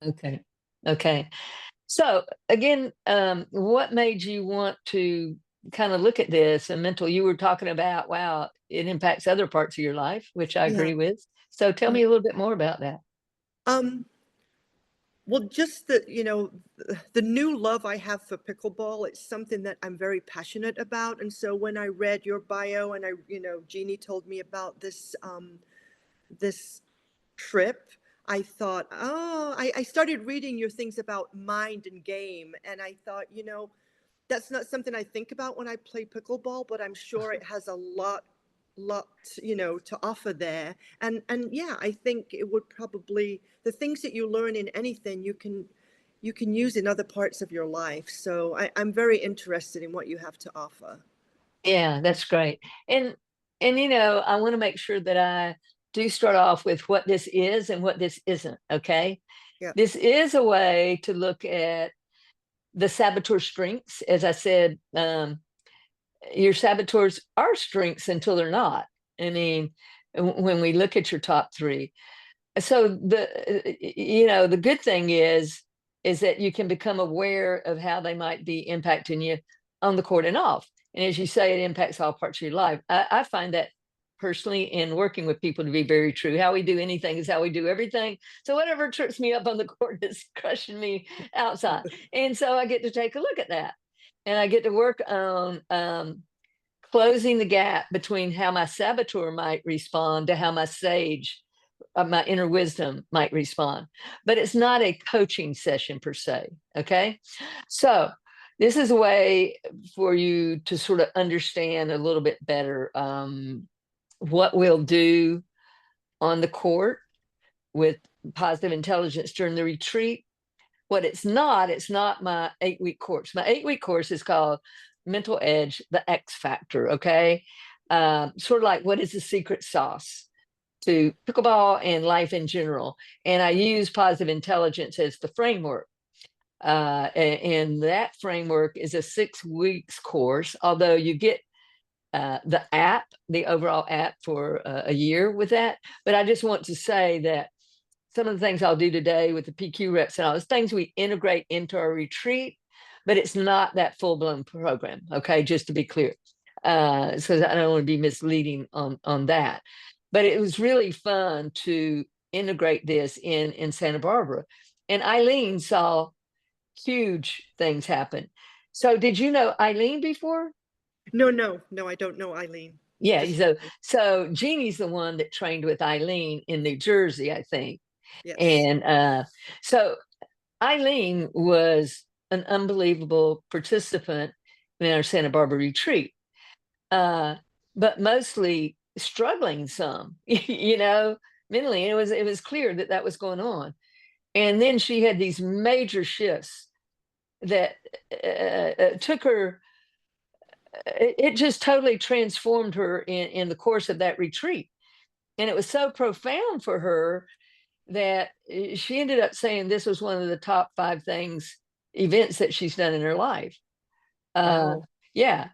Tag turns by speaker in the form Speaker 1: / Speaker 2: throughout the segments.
Speaker 1: Okay. Okay. So again, what made you want to kind of look at this and mental? You were talking about, wow, it impacts other parts of your life, which I
Speaker 2: Yeah.
Speaker 1: agree with. So tell
Speaker 2: Yeah.
Speaker 1: me a little bit more about that.
Speaker 2: Um, well, just the, the new love I have for pickleball, it's something that I'm very passionate about. And so when I read your bio and Jeannie told me about this trip, I thought, oh, I started reading your things about mind and game. And I thought, that's not something I think about when I play pickleball, but I'm sure it has a lot, to offer there. And yeah, I think it would probably, the things that you learn in anything you can use in other parts of your life. So I'm very interested in what you have to offer.
Speaker 1: Yeah, that's great. And I want to make sure that I do start off with what this is and what this isn't. Okay.
Speaker 2: Yeah.
Speaker 1: This is a way to look at the saboteur strengths. As I said, your saboteurs are strengths until they're not. I mean, when we look at your top three. So the good thing is that you can become aware of how they might be impacting you on the court and off. And as you say, it impacts all parts of your life. I find that personally in working with people to be very true. How we do anything is how we do everything. So whatever trips me up on the court is crushing me outside. And so I get to take a look at that. And I get to work on closing the gap between how my saboteur might respond to how my sage my inner wisdom might respond. But it's not a coaching session per se. Okay. So this is a way for you to sort of understand a little bit better what we'll do on the court with positive intelligence during the retreat. What it's not my 8-week course. My 8-week course is called Mental Edge, the X Factor. Okay. Sort of like what is the secret sauce to pickleball and life in general. And I use positive intelligence as the framework. And that framework is a 6 weeks course, although you get the app, the overall app for a year with that. But I just want to say that some of the things I'll do today with the PQ reps and all those things we integrate into our retreat, but it's not that full blown program. Okay, just to be clear, so I don't want to be misleading on that. But it was really fun to integrate this in Santa Barbara, and Eileen saw huge things happen. So, did you know Eileen before?
Speaker 2: No, no, no, I don't know Eileen.
Speaker 1: Yeah.
Speaker 2: Just
Speaker 1: So, so Jeannie's the one that trained with Eileen in New Jersey, I think.
Speaker 2: yes.
Speaker 1: And so Eileen was an unbelievable participant in our Santa Barbara retreat, uh, but mostly struggling some, mentally. And it was clear that that was going on. And then she had these major shifts that took her. It just totally transformed her in the course of that retreat, and it was so profound for her that she ended up saying this was one of the top 5 events that she's done in her life. Uh,
Speaker 2: Wow.
Speaker 1: yeah,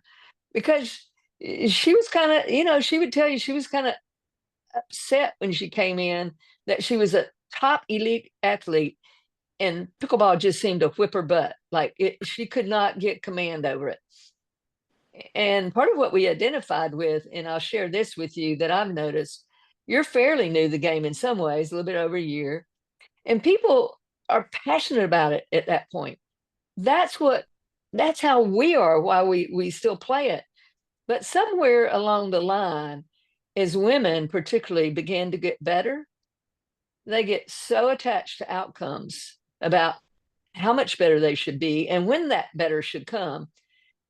Speaker 1: because she was kind of, she would tell you she was kind of upset when she came in that she was a top elite athlete and pickleball just seemed to whip her butt. Like she could not get command over it. And part of what we identified with, and I'll share this with you that I've noticed, you're fairly new to the game in some ways, a little bit over a year, and people are passionate about it at that point. That's what that's how we are, why we still play it. But somewhere along the line, as women particularly begin to get better, they get so attached to outcomes about how much better they should be and when that better should come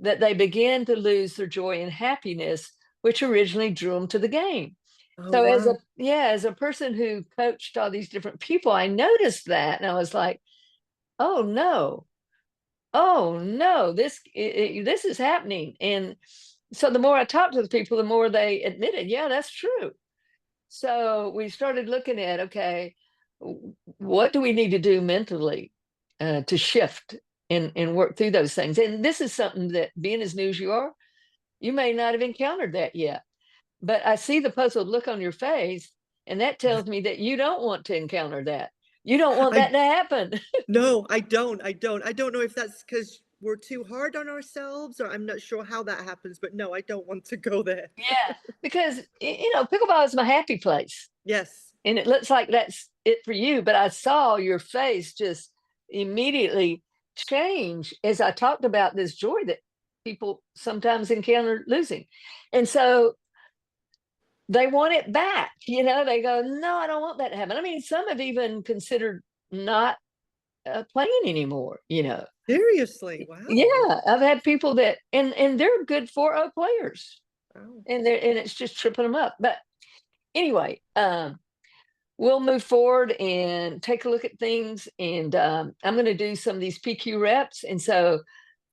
Speaker 1: that they begin to lose their joy and happiness, which originally drew them to the game.
Speaker 2: Oh,
Speaker 1: So
Speaker 2: wow.
Speaker 1: as a person who coached all these different people, I noticed that and I was like, oh no, oh no, this is happening. And so the more I talked to the people, the more they admitted, yeah, that's true. So we started looking at, okay, what do we need to do mentally to shift and work through those things? And this is something that, being as new as you are, you may not have encountered that yet. But I see the puzzled look on your face, and that tells me that you don't want to encounter that. You don't want
Speaker 2: I
Speaker 1: that to happen.
Speaker 2: No, I don't. I don't know if that's because we're too hard on ourselves, or I'm not sure how that happens, but no, I don't want to go there.
Speaker 1: Yeah, because pickleball is my happy place,
Speaker 2: Yes.
Speaker 1: and it looks like that's it for you. But I saw your face just immediately change as I talked about this joy that people sometimes encounter losing, and so they want it back. They go, no, I don't want that to happen. I mean, some have even considered not playing anymore.
Speaker 2: Seriously, wow.
Speaker 1: Yeah, I've had people that and they're good 4-0 players,
Speaker 2: Wow.
Speaker 1: and it's just tripping them up. But anyway, we'll move forward and take a look at things. And I'm going to do some of these PQ reps. And so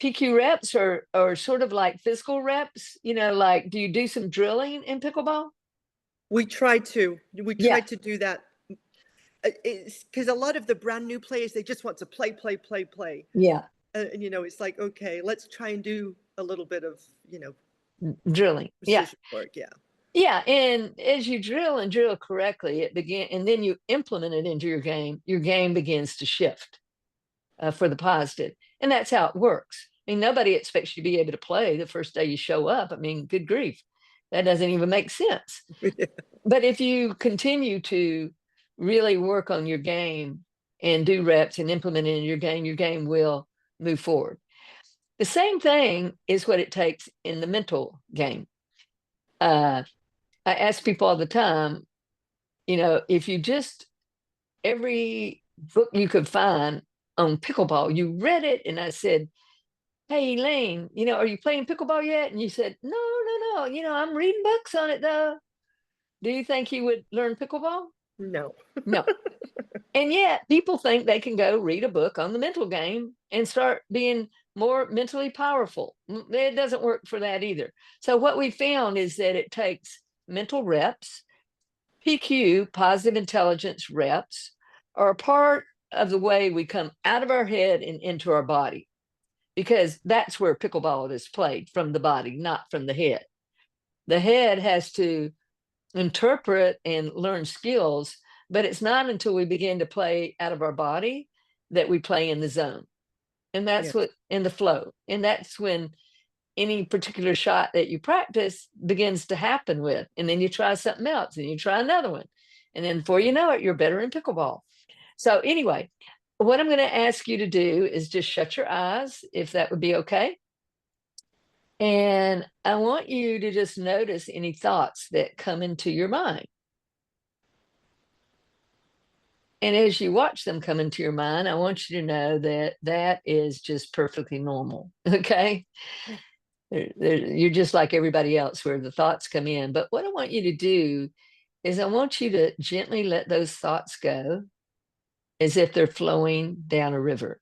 Speaker 1: PQ reps are sort of like physical reps. Like, do you do some drilling in pickleball?
Speaker 2: We
Speaker 1: Yeah,
Speaker 2: try to do that. It's because a lot of the brand new players, they just want to play, play, play, play.
Speaker 1: yeah,
Speaker 2: It's like, okay, let's try and do a little bit of,
Speaker 1: drilling. Yeah,
Speaker 2: precision work. Yeah.
Speaker 1: yeah. And as you drill and drill correctly, it begin, and then you implement it into your game begins to shift for the positive. And that's how it works. I mean, nobody expects you to be able to play the first day you show up. I mean, good grief, that doesn't even make sense. But if you continue to really work on your game and do reps and implement it in your game will move forward. The same thing is what it takes in the mental game. Uh, I ask people all the time, if you just every book you could find on pickleball, you read it, and I said, "Hey, Elaine, are you playing pickleball yet?" And you said, "No, no, no. I'm reading books on it though." Do you think you would learn pickleball?
Speaker 2: No.
Speaker 1: No. And yet people think they can go read a book on the mental game and start being more mentally powerful. It doesn't work for that either. So what we found is that it takes mental reps. PQ, positive intelligence reps, are a part of the way we come out of our head and into our body, because that's where pickleball is played, from the body, not from the head. The head has to interpret and learn skills, but it's not until we begin to play out of our body that we play in the zone. And that's
Speaker 2: Yes.
Speaker 1: what in the flow. And that's when any particular shot that you practice begins to happen with. And then you try something else and you try another one. And then before you know it, you're better in pickleball. So, anyway, what I'm going to ask you to do is just shut your eyes, if that would be okay. And I want you to just notice any thoughts that come into your mind. And as you watch them come into your mind, I want you to know that that is just perfectly normal. Okay. You're just like everybody else where the thoughts come in. But what I want you to do is I want you to gently let those thoughts go as if they're flowing down a river.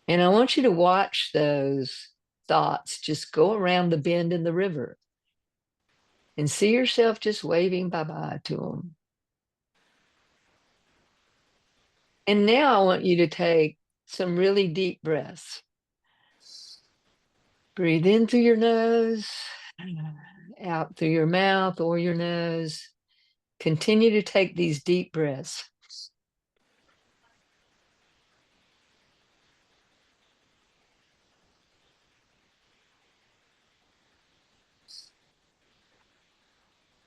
Speaker 1: And I want you to watch those thoughts just go around the bend in the river and see yourself just waving bye-bye to them. And now I want you to take some really deep breaths. Breathe in through your nose, out through your mouth or your nose. Continue to take these deep breaths.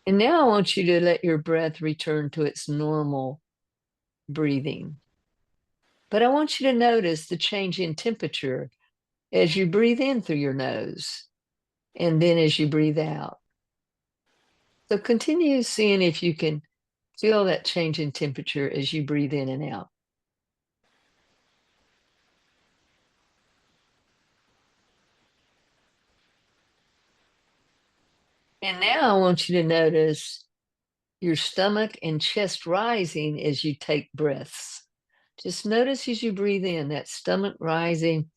Speaker 1: And now I want you to let your breath return to its normal breathing. But I want you to notice the change in temperature as you breathe in through your nose and then as you breathe out. So continue seeing if you can feel that change in temperature as you breathe in and out. And now I want you to notice your stomach and chest rising as you take breaths. Just notice as you breathe in that stomach rising,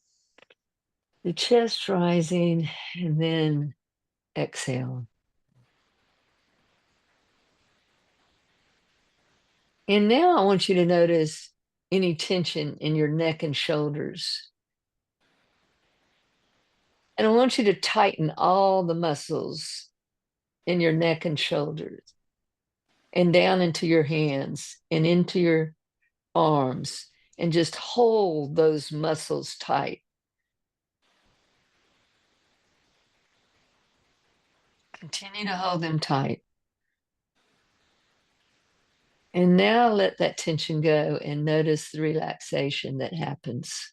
Speaker 1: the chest rising, and then exhale. And now I want you to notice any tension in your neck and shoulders. And I want you to tighten all the muscles in your neck and shoulders. and down into your hands and into your arms, and just hold those muscles tight. Continue to hold them tight. And now let that tension go and notice the relaxation that happens.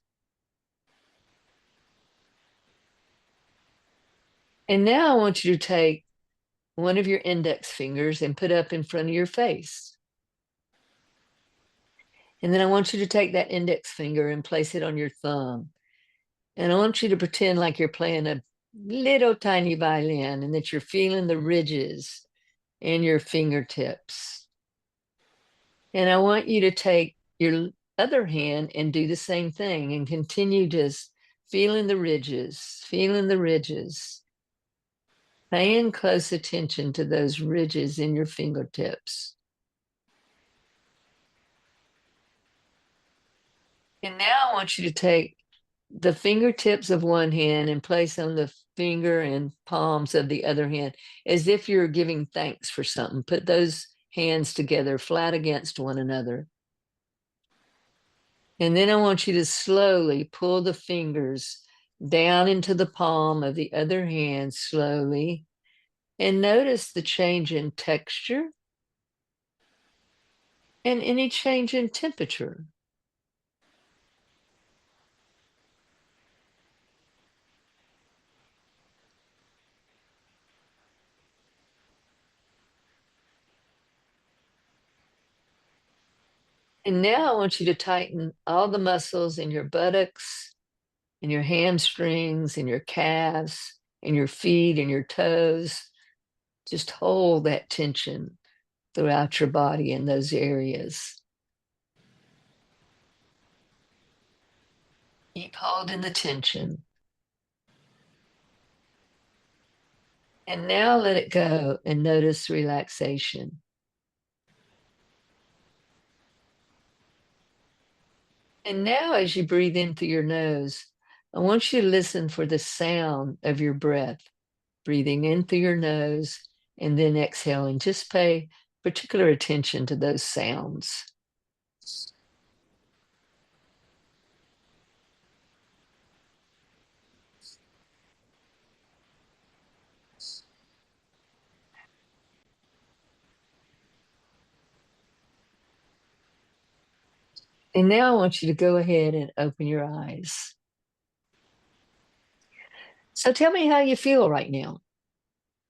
Speaker 1: And now I want you to take one of your index fingers and put up in front of your face. And then I want you to take that index finger and place it on your thumb. And I want you to pretend like you're playing a little tiny violin and that you're feeling the ridges in your fingertips. And I want you to take your other hand and do the same thing and continue just feeling the ridges, feeling the ridges, paying close attention to those ridges in your fingertips. And now I want you to take the fingertips of one hand and place on the finger and palms of the other hand as if you're giving thanks for something. Put those hands together flat against one another. And then I want you to slowly pull the fingers down into the palm of the other hand slowly, and notice the change in texture and any change in temperature. And now I want you to tighten all the muscles in your buttocks, in your hamstrings, in your calves, in your feet, and your toes. Just hold that tension throughout your body in those areas. Keep holding the tension. And now let it go and notice relaxation. And now, as you breathe in through your nose, I want you to listen for the sound of your breath, breathing in through your nose and then exhaling. Just pay particular attention to those sounds. And now I want you to go ahead and open your eyes. So tell me how you feel right now.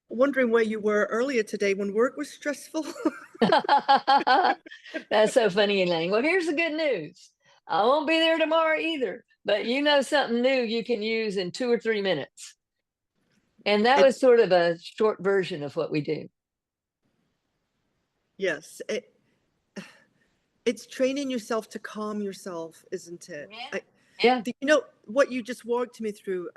Speaker 2: Wondering where you were earlier today when work was stressful.
Speaker 1: That's so funny, Elaine. Well, here's the good news. I won't be there tomorrow either, but you know something new you can use in 2 or 3 minutes. And that
Speaker 2: It,
Speaker 1: was sort of a short version of what we do.
Speaker 2: yes, it's training yourself to calm yourself, isn't it?
Speaker 1: Yeah. Yeah.
Speaker 2: You know what you just walked me through?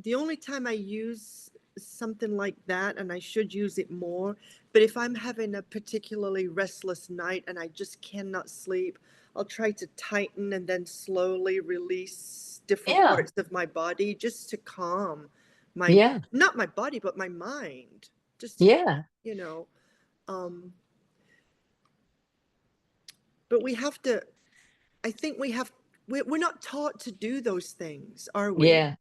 Speaker 2: The only time I use something like that, and I should use it more, but if I'm having a particularly restless night and I just cannot sleep, I'll try to tighten and then slowly release different
Speaker 1: Yeah.
Speaker 2: parts of my body just to calm my,
Speaker 1: Yeah.
Speaker 2: not my body, but my mind. Just to,
Speaker 1: Yeah.
Speaker 2: you know, um, but we have to, I think we're not taught to do those things, are we?
Speaker 1: Yeah.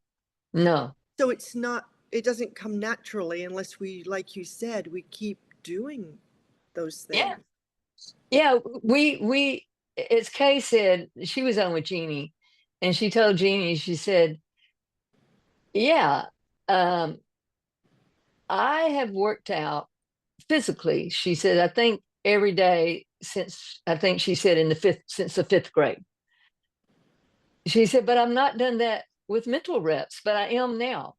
Speaker 1: No.
Speaker 2: So it doesn't come naturally unless we, like you said, we keep doing those
Speaker 1: Yeah.
Speaker 2: things.
Speaker 1: Yeah. As Kay said, she was on with Jeannie, and she told Jeannie, she said, yeah, um, I have worked out physically. She said, I think every day since, I think she said since the fifth grade. She said, but I'm not done that with mental reps, but I am now.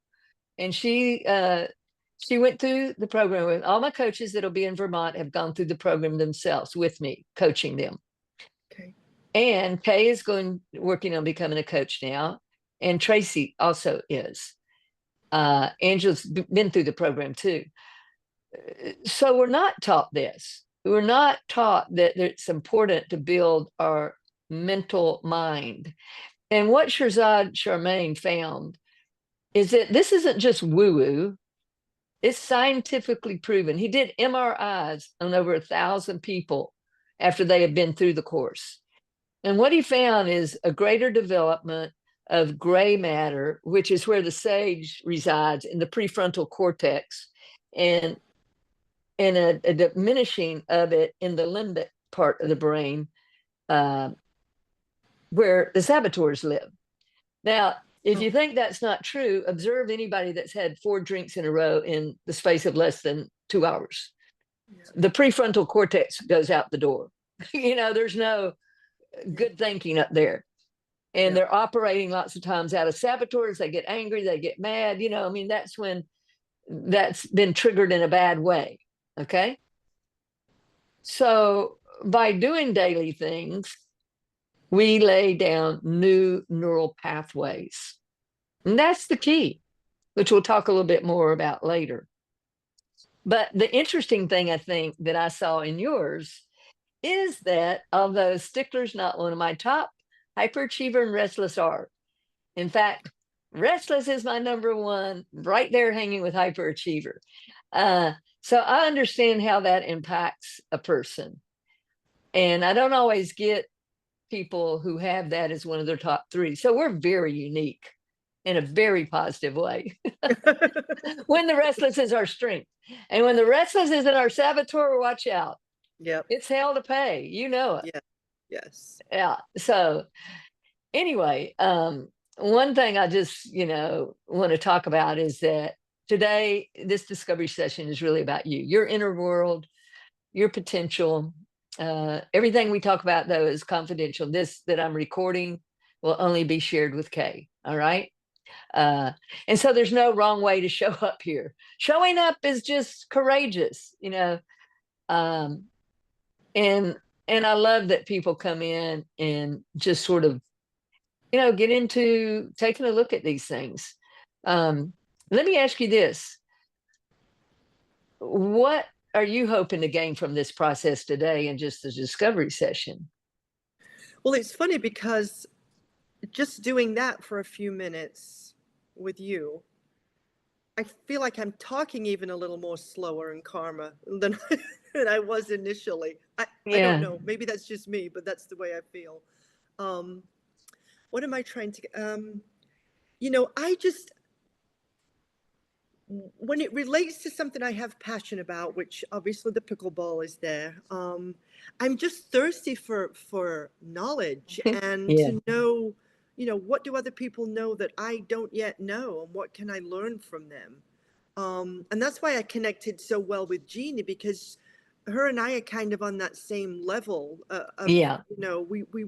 Speaker 1: And she went through the program with all my coaches that'll be in Vermont have gone through the program themselves with me, coaching them.
Speaker 2: Okay.
Speaker 1: And Kay is working on becoming a coach now, and Tracy also is. Angela's been through the program too. So we're not taught this. We're not taught that it's important to build our mental mind. And what Shirzad Charmaine found is that this isn't just woo-woo. It's scientifically proven. He did MRIs on over 1,000 people after they had been through the course. And what he found is a greater development of gray matter, which is where the sage resides in the prefrontal cortex, and a diminishing of it in the limbic part of the brain, uh, where the saboteurs live. Now, if
Speaker 2: Oh,
Speaker 1: you think that's not true, observe anybody that's had 4 drinks in a row in the space of less than 2 hours.
Speaker 2: yeah,
Speaker 1: The prefrontal cortex goes out the door. There's no
Speaker 2: yeah,
Speaker 1: good thinking up there. And
Speaker 2: yeah.
Speaker 1: they're operating lots of times out of saboteurs. They get angry, they get mad. That's when that's been triggered in a bad way. Okay. So by doing daily things, we lay down new neural pathways. And that's the key, which we'll talk a little bit more about later. But the interesting thing I think that I saw in yours is that although Stickler's not one of my top, hyperachiever and restless are. In fact, restless is my number one, right there hanging with hyperachiever. Uh, so I understand how that impacts a person. And I don't always get people who have that as one of their top 3. So we're very unique in a very positive way. When the restless is our strength. And when the restless is in our saboteur, watch out.
Speaker 2: Yep.
Speaker 1: It's hell to pay. You know it.
Speaker 2: Yeah. Yes.
Speaker 1: Yeah. So anyway, one thing I just, want to talk about is that today, this discovery session is really about you, your inner world, your potential. Everything we talk about, though, is confidential. This that I'm recording will only be shared with Kay. All right. Uh, and so there's no wrong way to show up here. Showing up is just courageous. Um, and and I love that people come in and just sort of get into taking a look at these things. Let me ask you this. What are you hoping to gain from this process today and just the discovery session?
Speaker 2: Well, it's funny because just doing that for a few minutes with you, I feel like I'm talking even a little more slower and calmer than than I was initially. I don't
Speaker 1: Yeah.
Speaker 2: know. Maybe that's just me, but that's the way I feel. Um, what am I trying to? I just when it relates to something I have passion about, which obviously the pickleball is there. I'm just thirsty for knowledge and
Speaker 1: Yeah.
Speaker 2: to know, what do other people know that I don't yet know, and what can I learn from them? And that's why I connected so well with Jeannie, because her and I are kind of on that same level of,
Speaker 1: Yeah.
Speaker 2: we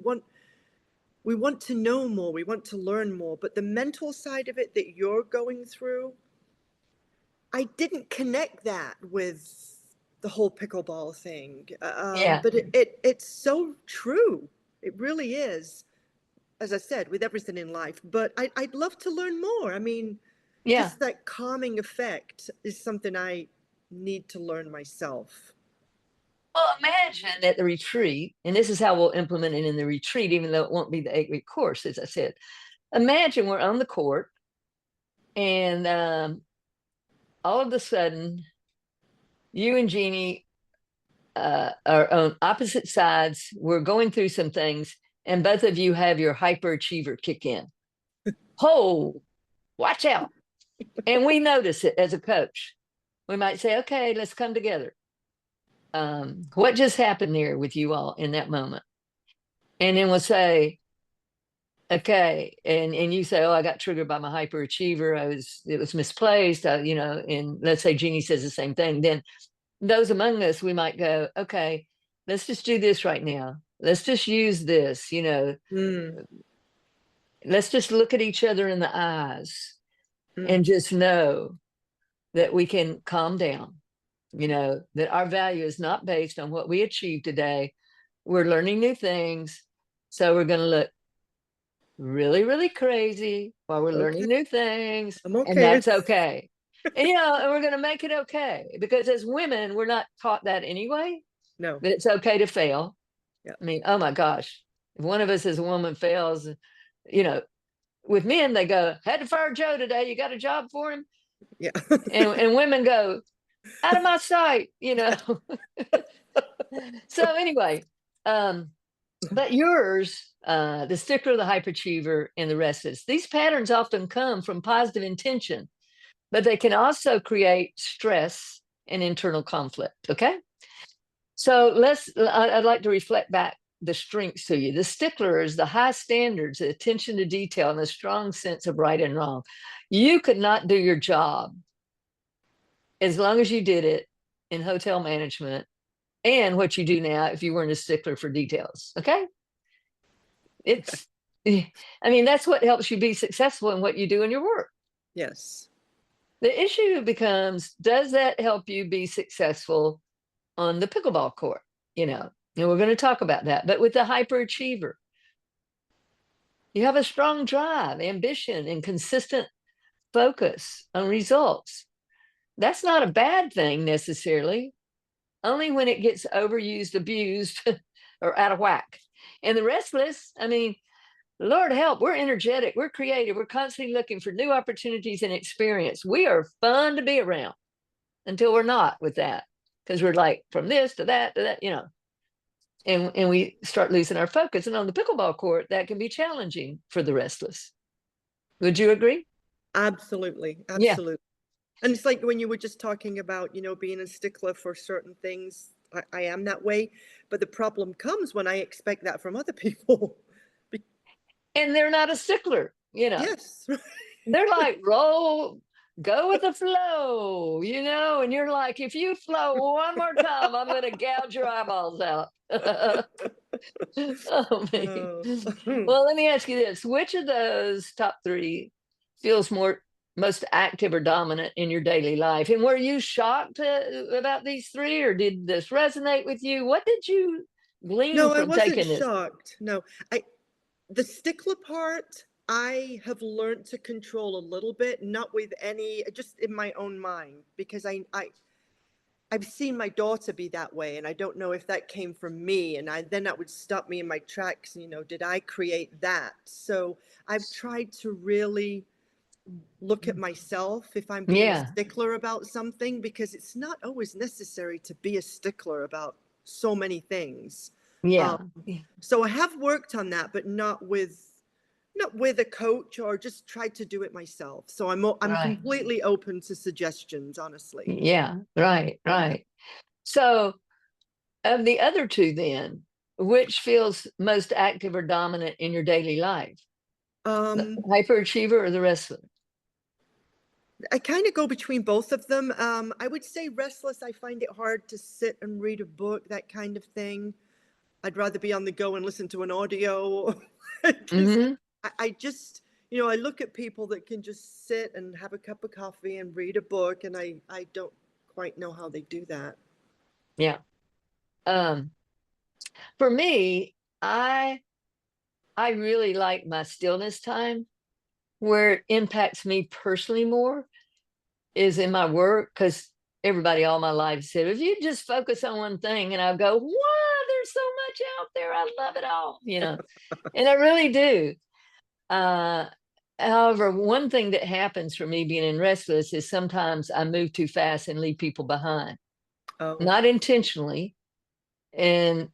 Speaker 2: want to know more, we want to learn more, but the mental side of it that you're going through, I didn't connect that with the whole pickleball thing.
Speaker 1: Yeah.
Speaker 2: But it's so true. It really is, as I said, with everything in life. But I'd love to learn more. I mean,
Speaker 1: Yeah.
Speaker 2: just that calming effect is something I need to learn myself.
Speaker 1: Well, imagine at the retreat, and this is how we'll implement it in the retreat, even though it won't be the 8-week course, as I said. Imagine we're on the court, and all of a sudden, you and Jeannie are on opposite sides. We're going through some things, and both of you have your hyperachiever kick in. Oh, watch out. And we notice it as a coach. We might say, okay, let's come together. What just happened there with you all in that moment? And then we'll say, okay, and you say, oh, I got triggered by my hyperachiever. It was misplaced. And let's say Jeannie says the same thing. Then those among us, we might go, okay, let's just do this right now. Let's just use this.
Speaker 2: Mm,
Speaker 1: Let's just look at each other in the eyes
Speaker 2: mm,
Speaker 1: and just know that we can calm down, that our value is not based on what we achieve today. We're learning new things. So we're going to look really, really crazy while we're
Speaker 2: okay,
Speaker 1: learning new things.
Speaker 2: I'm
Speaker 1: And
Speaker 2: okay.
Speaker 1: that's okay. And we're going to make it okay, because as women, we're not taught that anyway,
Speaker 2: No,
Speaker 1: that it's okay to fail.
Speaker 2: yeah,
Speaker 1: I mean, oh my gosh, if one of us as a woman fails, you know, with men, they go, had to fire Joe today. You got a job for him?
Speaker 2: Yeah.
Speaker 1: And women go, out of my sight, So anyway, um, but yours, the stickler, the hyperachiever, and the restless, these patterns often come from positive intention, but they can also create stress and internal conflict. Okay. So I'd like to reflect back the strengths to you. The stickler is the high standards, the attention to detail, and the strong sense of right and wrong. You could not do your job as long as you did it in hotel management and what you do now if you weren't a stickler for details. Okay. It's, I mean, that's what helps you be successful in what you do in your work.
Speaker 2: Yes.
Speaker 1: The issue becomes, does that help you be successful on the pickleball court? And we're going to talk about that. But with the hyperachiever, you have a strong drive, ambition, and consistent focus on results. That's not a bad thing necessarily, only when it gets overused, abused, or out of whack. And the restless, I mean, Lord help, we're energetic, we're creative, we're constantly looking for new opportunities and experience. We are fun to be around until we're not with that, because we're like from this to that, and we start losing our focus. And on the pickleball court, that can be challenging for the restless. Would you agree?
Speaker 2: Absolutely.
Speaker 1: Yeah.
Speaker 2: Absolutely. And it's like when you were just talking about, being a stickler for certain things. I am that way, but the problem comes when I expect that from other people. Be-
Speaker 1: And they're not a stickler.
Speaker 2: yes.
Speaker 1: They're like, roll, go with the flow, and you're like, if you flow one more time, I'm going to gouge your eyeballs out. Oh, man.
Speaker 2: Oh.
Speaker 1: Well, let me ask you this. Which of those top three feels most active or dominant in your daily life? And were you shocked about these three, or did this resonate with you? What did you glean
Speaker 2: No, I
Speaker 1: from
Speaker 2: wasn't
Speaker 1: taking this?
Speaker 2: shocked. No, I the stickler part, I have learned to control a little bit, not with any, just in my own mind, because I've seen my daughter be that way, and I don't know if that came from me, and that would stop me in my tracks. Did I create that? So I've tried to really look at myself if I'm being a
Speaker 1: Yeah,
Speaker 2: stickler about something, because it's not always necessary to be a stickler about so many things. Um,
Speaker 1: yeah, yeah.
Speaker 2: so I have worked on that, but not with a coach, or just tried to do it myself. So I'm
Speaker 1: Right.
Speaker 2: completely open to suggestions, honestly.
Speaker 1: Yeah, right,
Speaker 2: Yeah.
Speaker 1: right. So, of the other two, then, which feels most active or dominant in your daily life? The
Speaker 2: Um,
Speaker 1: hyperachiever or the restless?
Speaker 2: I kind of go between both of them. I would say restless. I find it hard to sit and read a book, that kind of thing. I'd rather be on the go and listen to an audio. Because
Speaker 1: Hmm.
Speaker 2: I just, I look at people that can just sit and have a cup of coffee and read a book, and I don't quite know how they do that.
Speaker 1: Yeah. Um, for me, I I really like my stillness time. Where it impacts me personally more is in my work, because everybody all my life said, if you just focus on one thing, and I go, wow, there's so much out there. I love it all. And I really do. Uh, However, one thing that happens for me being in restless is sometimes I move too fast and leave people behind,
Speaker 2: Oh,
Speaker 1: not intentionally, and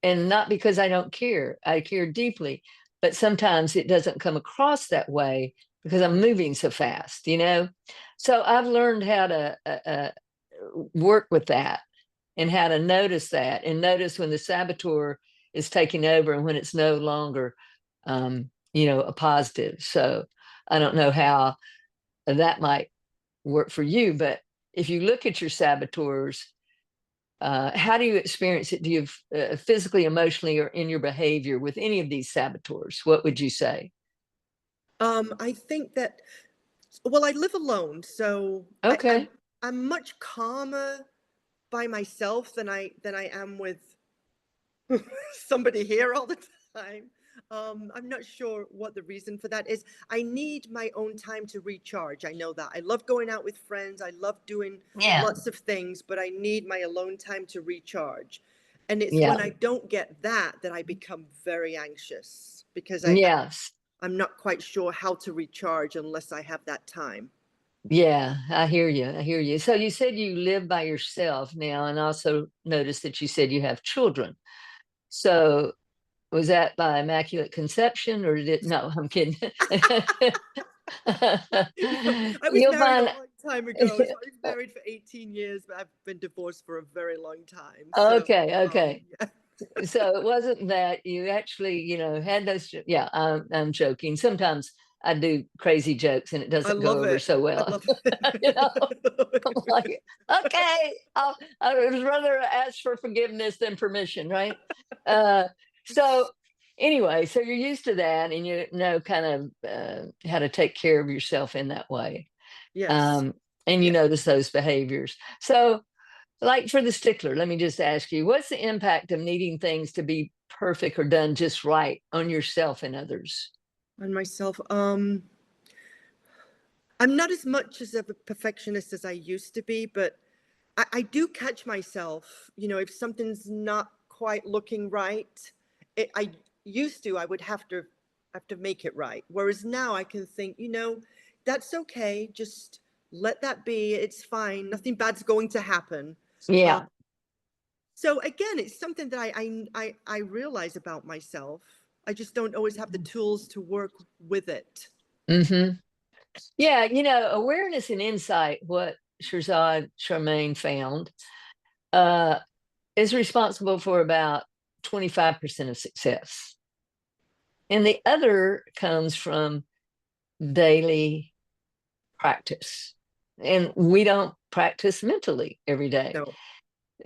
Speaker 1: not because I don't care. I care deeply, but sometimes it doesn't come across that way because I'm moving so fast. So I've learned how to work with that, and how to notice that, and notice when the saboteur is taking over and when it's no longer a positive. So I don't know how that might work for you, but if you look at your saboteurs, how do you experience it? Do you physically, emotionally, or in your behavior with any of these saboteurs? What would you say?
Speaker 2: I think that, well, I live alone, so
Speaker 1: Okay.
Speaker 2: I'm much calmer by myself than I am with somebody here all the time. I'm not sure what the reason for that is. I need my own time to recharge. I know that. I love going out with friends. I love doing
Speaker 1: Yeah.
Speaker 2: lots of things, but I need my alone time to recharge. And it's when
Speaker 1: Yeah.
Speaker 2: I don't get that I become very anxious, because
Speaker 1: Yes.
Speaker 2: I'm not quite sure how to recharge unless I have that time.
Speaker 1: Yeah, I hear you. I hear you. So you said you live by yourself now, and also noticed that you said you have children. So was that by immaculate conception, or did it? No, I'm kidding.
Speaker 2: No, I was
Speaker 1: You'll
Speaker 2: married a
Speaker 1: find.
Speaker 2: long time ago. So I was married for 18 years, but I've been divorced for a very long time. So,
Speaker 1: Okay, okay.
Speaker 2: yeah.
Speaker 1: So it wasn't that you actually, had those. Yeah, I'm joking. Sometimes I do crazy jokes and it
Speaker 2: I
Speaker 1: doesn't go
Speaker 2: love
Speaker 1: over
Speaker 2: it.
Speaker 1: so
Speaker 2: I
Speaker 1: well.
Speaker 2: love
Speaker 1: you know, I'm
Speaker 2: it.
Speaker 1: like, okay, I would rather ask for forgiveness than permission, right? Uh, so anyway, so you're used to that and you know kind of how to take care of yourself in that way.
Speaker 2: Yes.
Speaker 1: Um, and you
Speaker 2: Yeah.
Speaker 1: notice those behaviors. So like for the stickler, let me just ask you, what's the impact of needing things to be perfect or done just right on yourself and others?
Speaker 2: On myself. I'm not as much as of a perfectionist as I used to be, but I do catch myself, if something's not quite looking right, I used to, I would have to make it right. Whereas now I can think, that's okay. Just let that be. It's fine. Nothing bad's going to happen. Uh,
Speaker 1: Yeah.
Speaker 2: so again, it's something that I realize about myself. I just don't always have the tools to work with it.
Speaker 1: Hmm. Yeah, awareness and insight, what Shirzad Charmaine found, uh, is responsible for about 25% of success. And the other comes from daily practice. And we don't practice mentally every day.
Speaker 2: No.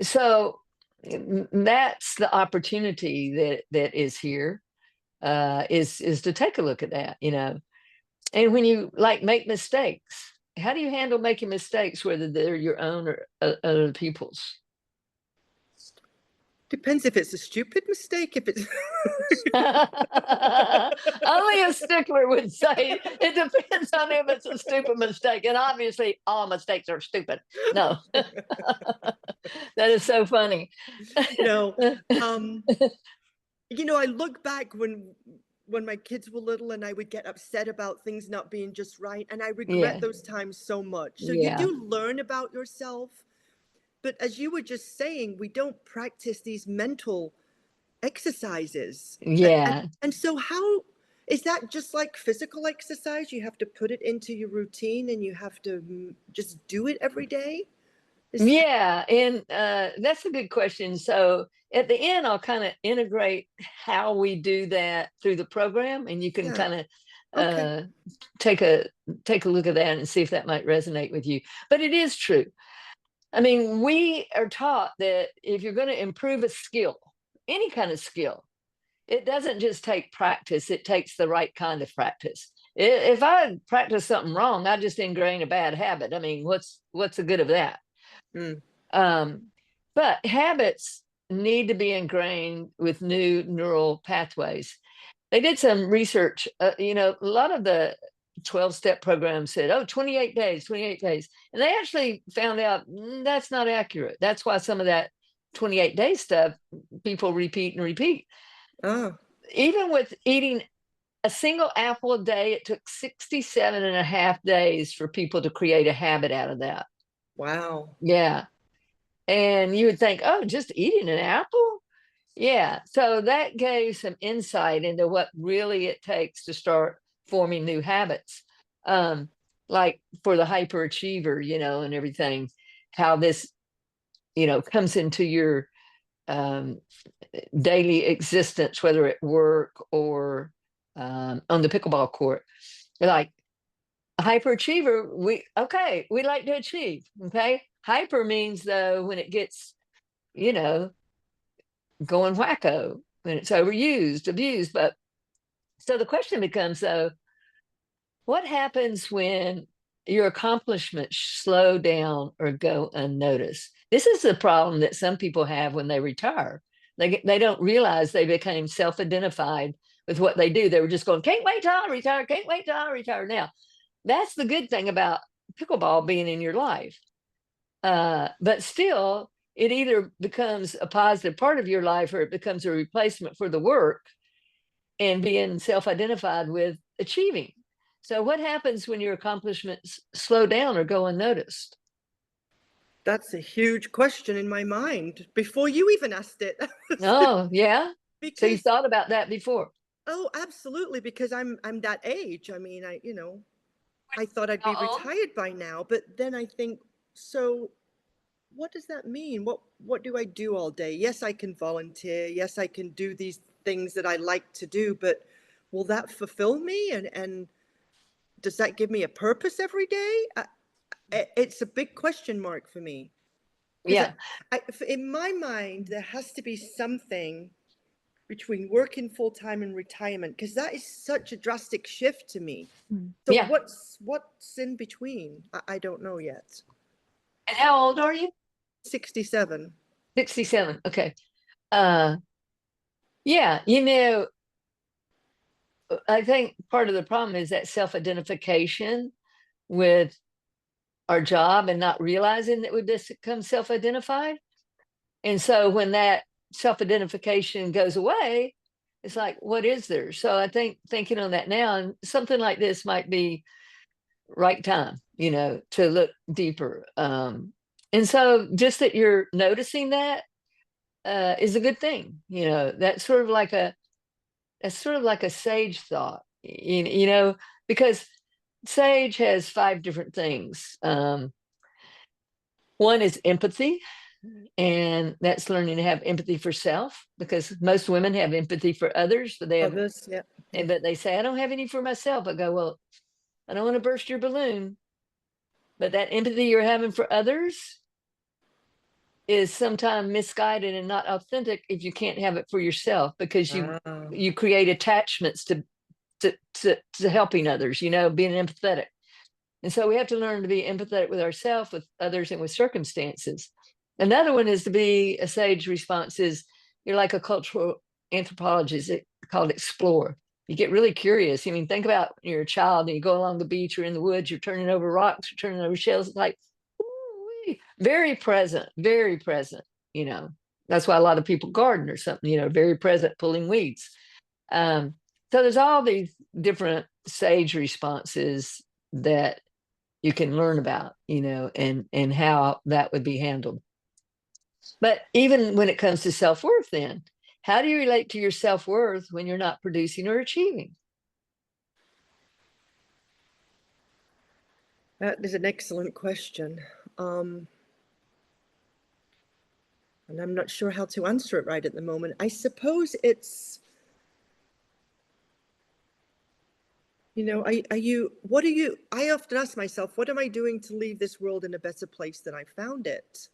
Speaker 1: So that's the opportunity that is here, is to take a look at that, And when you like make mistakes, how do you handle making mistakes, whether they're your own or other people's?
Speaker 2: Depends if it's a stupid mistake, if it's
Speaker 1: Only a stickler would say it depends on if it's a stupid mistake. And obviously, all mistakes are stupid. No, that is so funny.
Speaker 2: no. Um, I look back when my kids were little and I would get upset about things not being just right, and I regret
Speaker 1: Yeah,
Speaker 2: those times so much. So you
Speaker 1: yeah,
Speaker 2: do learn about yourself, but as you were just saying, we don't practice these mental exercises.
Speaker 1: yeah.
Speaker 2: And so how is that just like physical exercise? You have to put it into your routine and you have to just do it every day? Is
Speaker 1: Yeah, and that's a good question. So at the end, I'll kind of integrate how we do that through the program, and you can
Speaker 2: Yeah.
Speaker 1: kind of
Speaker 2: Okay.
Speaker 1: uh, take a take a look at that and see if that might resonate with you. But it is true. I mean, we are taught that if you're going to improve a skill, any kind of skill, it doesn't just take practice; it takes the right kind of practice. If I practice something wrong, I just ingrain a bad habit. I mean, what's the good of that?
Speaker 2: Mm.
Speaker 1: Um, but habits need to be ingrained with new neural pathways. They did some research, a lot of the 12-step programs said, oh, 28 days, 28 days. And they actually found out that's not accurate. That's why some of that 28-day stuff people repeat and repeat.
Speaker 2: Ah,
Speaker 1: Even with eating a single apple a day, it took 67 and a half days for people to create a habit out of that.
Speaker 2: wow.
Speaker 1: Yeah. And you would think, oh, just eating an apple? Yeah. So that gave some insight into what really it takes to start forming new habits. Um, like for the hyperachiever, and everything, how this, comes into your um, daily existence, whether at work or on the pickleball court. Like a hyperachiever, we like to achieve. Okay. Hyper means though when it gets, you know, going wacko, when it's overused, abused. But so the question becomes though, what happens when your accomplishments slow down or go unnoticed? This is the problem that some people have when they retire. They don't realize they became self-identified with what they do. They were just going, can't wait till I retire, can't wait till I retire. Now, that's the good thing about pickleball being in your life. But still, it either becomes a positive part of your life or it becomes a replacement for the work and being self identified with achieving. So what happens when your accomplishments slow down or go unnoticed?
Speaker 2: That's a huge question in my mind before you even asked it.
Speaker 1: Oh, yeah. So you
Speaker 2: Because,
Speaker 1: thought about that before.
Speaker 2: oh, absolutely, because I'm that age. I mean, I thought I'd be
Speaker 1: How old?
Speaker 2: retired by now, but then I think, so what does that mean? What do I do all day? Yes, I can volunteer. Yes, I can do these things that I like to do, but will that fulfill me? And does that give me a purpose every day? It's a big question mark for me because
Speaker 1: Yeah.
Speaker 2: in my mind, there has to be something between working full time and retirement because that is such a drastic shift to me. So
Speaker 1: Yeah.
Speaker 2: what's in between? I don't know yet.
Speaker 1: And how old are you?
Speaker 2: 67.
Speaker 1: 67. Okay. Uh, yeah, I think part of the problem is that self-identification with our job and not realizing that we become self-identified. And so when that self-identification goes away, it's like, what is there? So I think thinking on that now, and something like this might be right time, to look deeper. And so just that you're noticing that is a good thing. That's sort of like a sage thought, because sage has five different things. One is empathy, and that's learning to have empathy for self, because most women have empathy for others, but
Speaker 2: Others, yeah.
Speaker 1: but they say, I don't have any for myself. I go, well, I don't want to burst your balloon, but that empathy you're having for others is sometimes misguided and not authentic if you can't have it for yourself, because you
Speaker 2: Ah,
Speaker 1: you create attachments to helping others, being empathetic. And so we have to learn to be empathetic with ourselves, with others, and with circumstances. Another one is to be a sage response is you're like a cultural anthropologist called explore. You get really curious. I mean, think about when you're a child and you go along the beach or in the woods, you're turning over rocks, you're turning over shells. It's like, ooh-wee. Very present, very present, you know. That's why a lot of people garden or something, very present, pulling weeds. Um, so there's all these different sage responses that you can learn about, and how that would be handled. But even when it comes to self-worth, then how do you relate to your self-worth when you're not producing or achieving?
Speaker 2: that is an excellent question. Um, and I'm not sure how to answer it right at the moment. I suppose it's, I often ask myself, what am I doing to leave this world in a better place than I found it?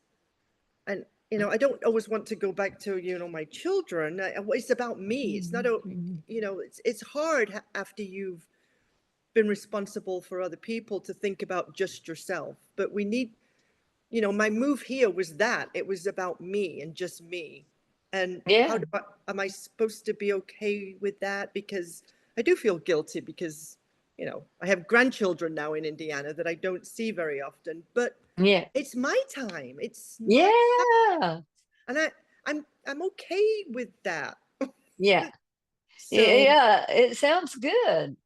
Speaker 2: And, I don't always want to go back to, my children. It's about me. It's not, it's hard after you've been responsible for other people to think about just yourself. But we need, my move here was that it was about me and just me. And
Speaker 1: Yeah,
Speaker 2: am I supposed to be okay with that? Because I do feel guilty because, I have grandchildren now in Indiana that I don't see very often, but
Speaker 1: yeah,
Speaker 2: it's my time. It's my,
Speaker 1: yeah,
Speaker 2: and I'm okay with that.
Speaker 1: yeah,
Speaker 2: So
Speaker 1: yeah. It sounds good.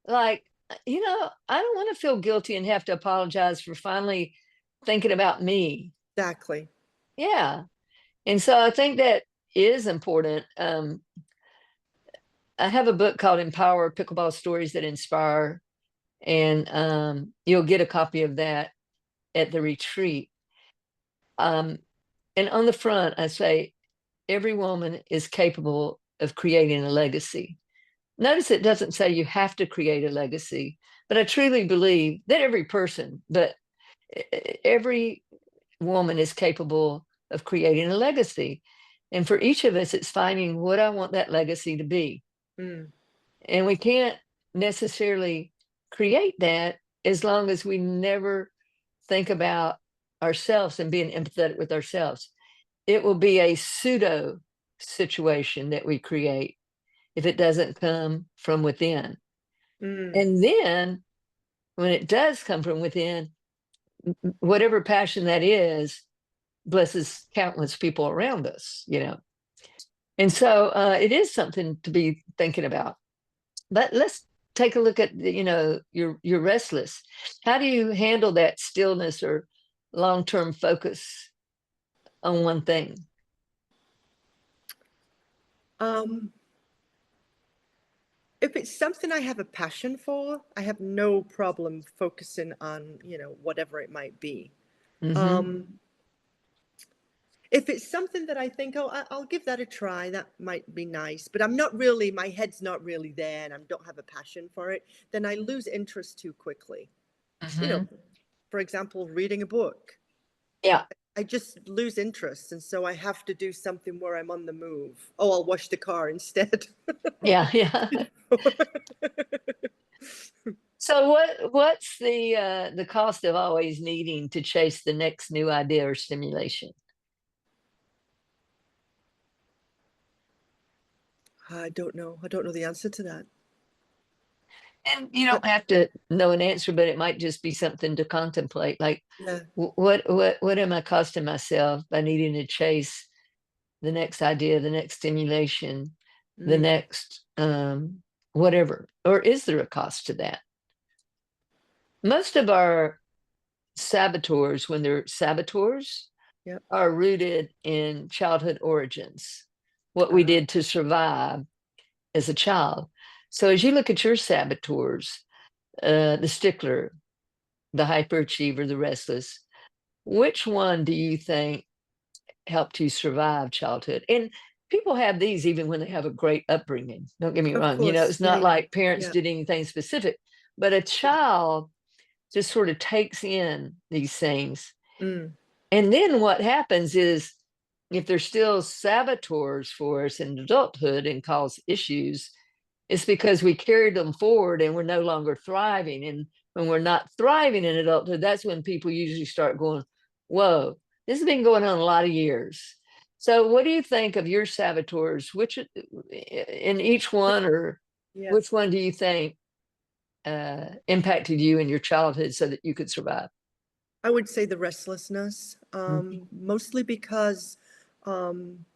Speaker 1: Like, I don't want to feel guilty and have to apologize for finally thinking about me.
Speaker 2: exactly.
Speaker 1: Yeah. And so I think that is important. I have a book called Empower Pickleball Stories That Inspire, and you'll get a copy of that at the retreat. Um, and on the front, I say, every woman is capable of creating a legacy. Notice it doesn't say you have to create a legacy, but I truly believe that every person, but every woman is capable of creating a legacy. And for each of us, it's finding what I want that legacy to be.
Speaker 2: Mm,
Speaker 1: And we can't necessarily create that as long as we never think about ourselves and being empathetic with ourselves. It will be a pseudo situation that we create if it doesn't come from within.
Speaker 2: mm,
Speaker 1: And then when it does come from within, whatever passion that is, blesses countless people around us. And so it is something to be thinking about. But let's take a look at you're restless. How do you handle that stillness or long-term focus on one thing?
Speaker 2: Um, if it's something I have a passion for, I have no problem focusing on, whatever it might be.
Speaker 1: Mm-hmm.
Speaker 2: Um, if it's something that I think, oh, I'll give that a try, that might be nice, but I'm not really, my head's not really there and I don't have a passion for it, then I lose interest too quickly. You know,
Speaker 1: Mm-hmm.
Speaker 2: for example, reading a book.
Speaker 1: Yeah.
Speaker 2: I just lose interest, and so I have to do something where I'm on the move. Oh, I'll wash the car instead.
Speaker 1: Yeah. Yeah. So what's the cost of always needing to chase the next new idea or stimulation?
Speaker 2: I don't know. I don't know the answer to that.
Speaker 1: And you
Speaker 2: Uh,
Speaker 1: don't have to know an answer, but it might just be something to contemplate. Like,
Speaker 2: yeah.
Speaker 1: what am I costing myself by needing to chase the next idea, the next stimulation, the
Speaker 2: Mm,
Speaker 1: next whatever? Or is there a cost to that? Most of our saboteurs, when they're saboteurs,
Speaker 2: yep.
Speaker 1: are rooted in childhood origins, what we
Speaker 2: Uh,
Speaker 1: did to survive as a child. So as you look at your saboteurs, the stickler, the hyperachiever, the restless, which one do you think helped you survive childhood? And people have these even when they have a great upbringing. Don't get me
Speaker 2: of
Speaker 1: wrong.
Speaker 2: course.
Speaker 1: It's
Speaker 2: Yeah,
Speaker 1: not
Speaker 2: yeah,
Speaker 1: like parents
Speaker 2: yeah.
Speaker 1: did anything specific, but a child just sort of takes in these things.
Speaker 2: Mm,
Speaker 1: And then what happens is if they're still saboteurs for us in adulthood and cause issues, it's because we carried them forward and we're no longer thriving. And when we're not thriving in adulthood, that's when people usually start going, whoa, this has been going on a lot of years. So what do you think of your saboteurs? Which in each one, or
Speaker 2: yeah.
Speaker 1: which one do you think impacted you in your childhood so that you could survive?
Speaker 2: I would say the restlessness,
Speaker 1: Mhm.
Speaker 2: mostly because um,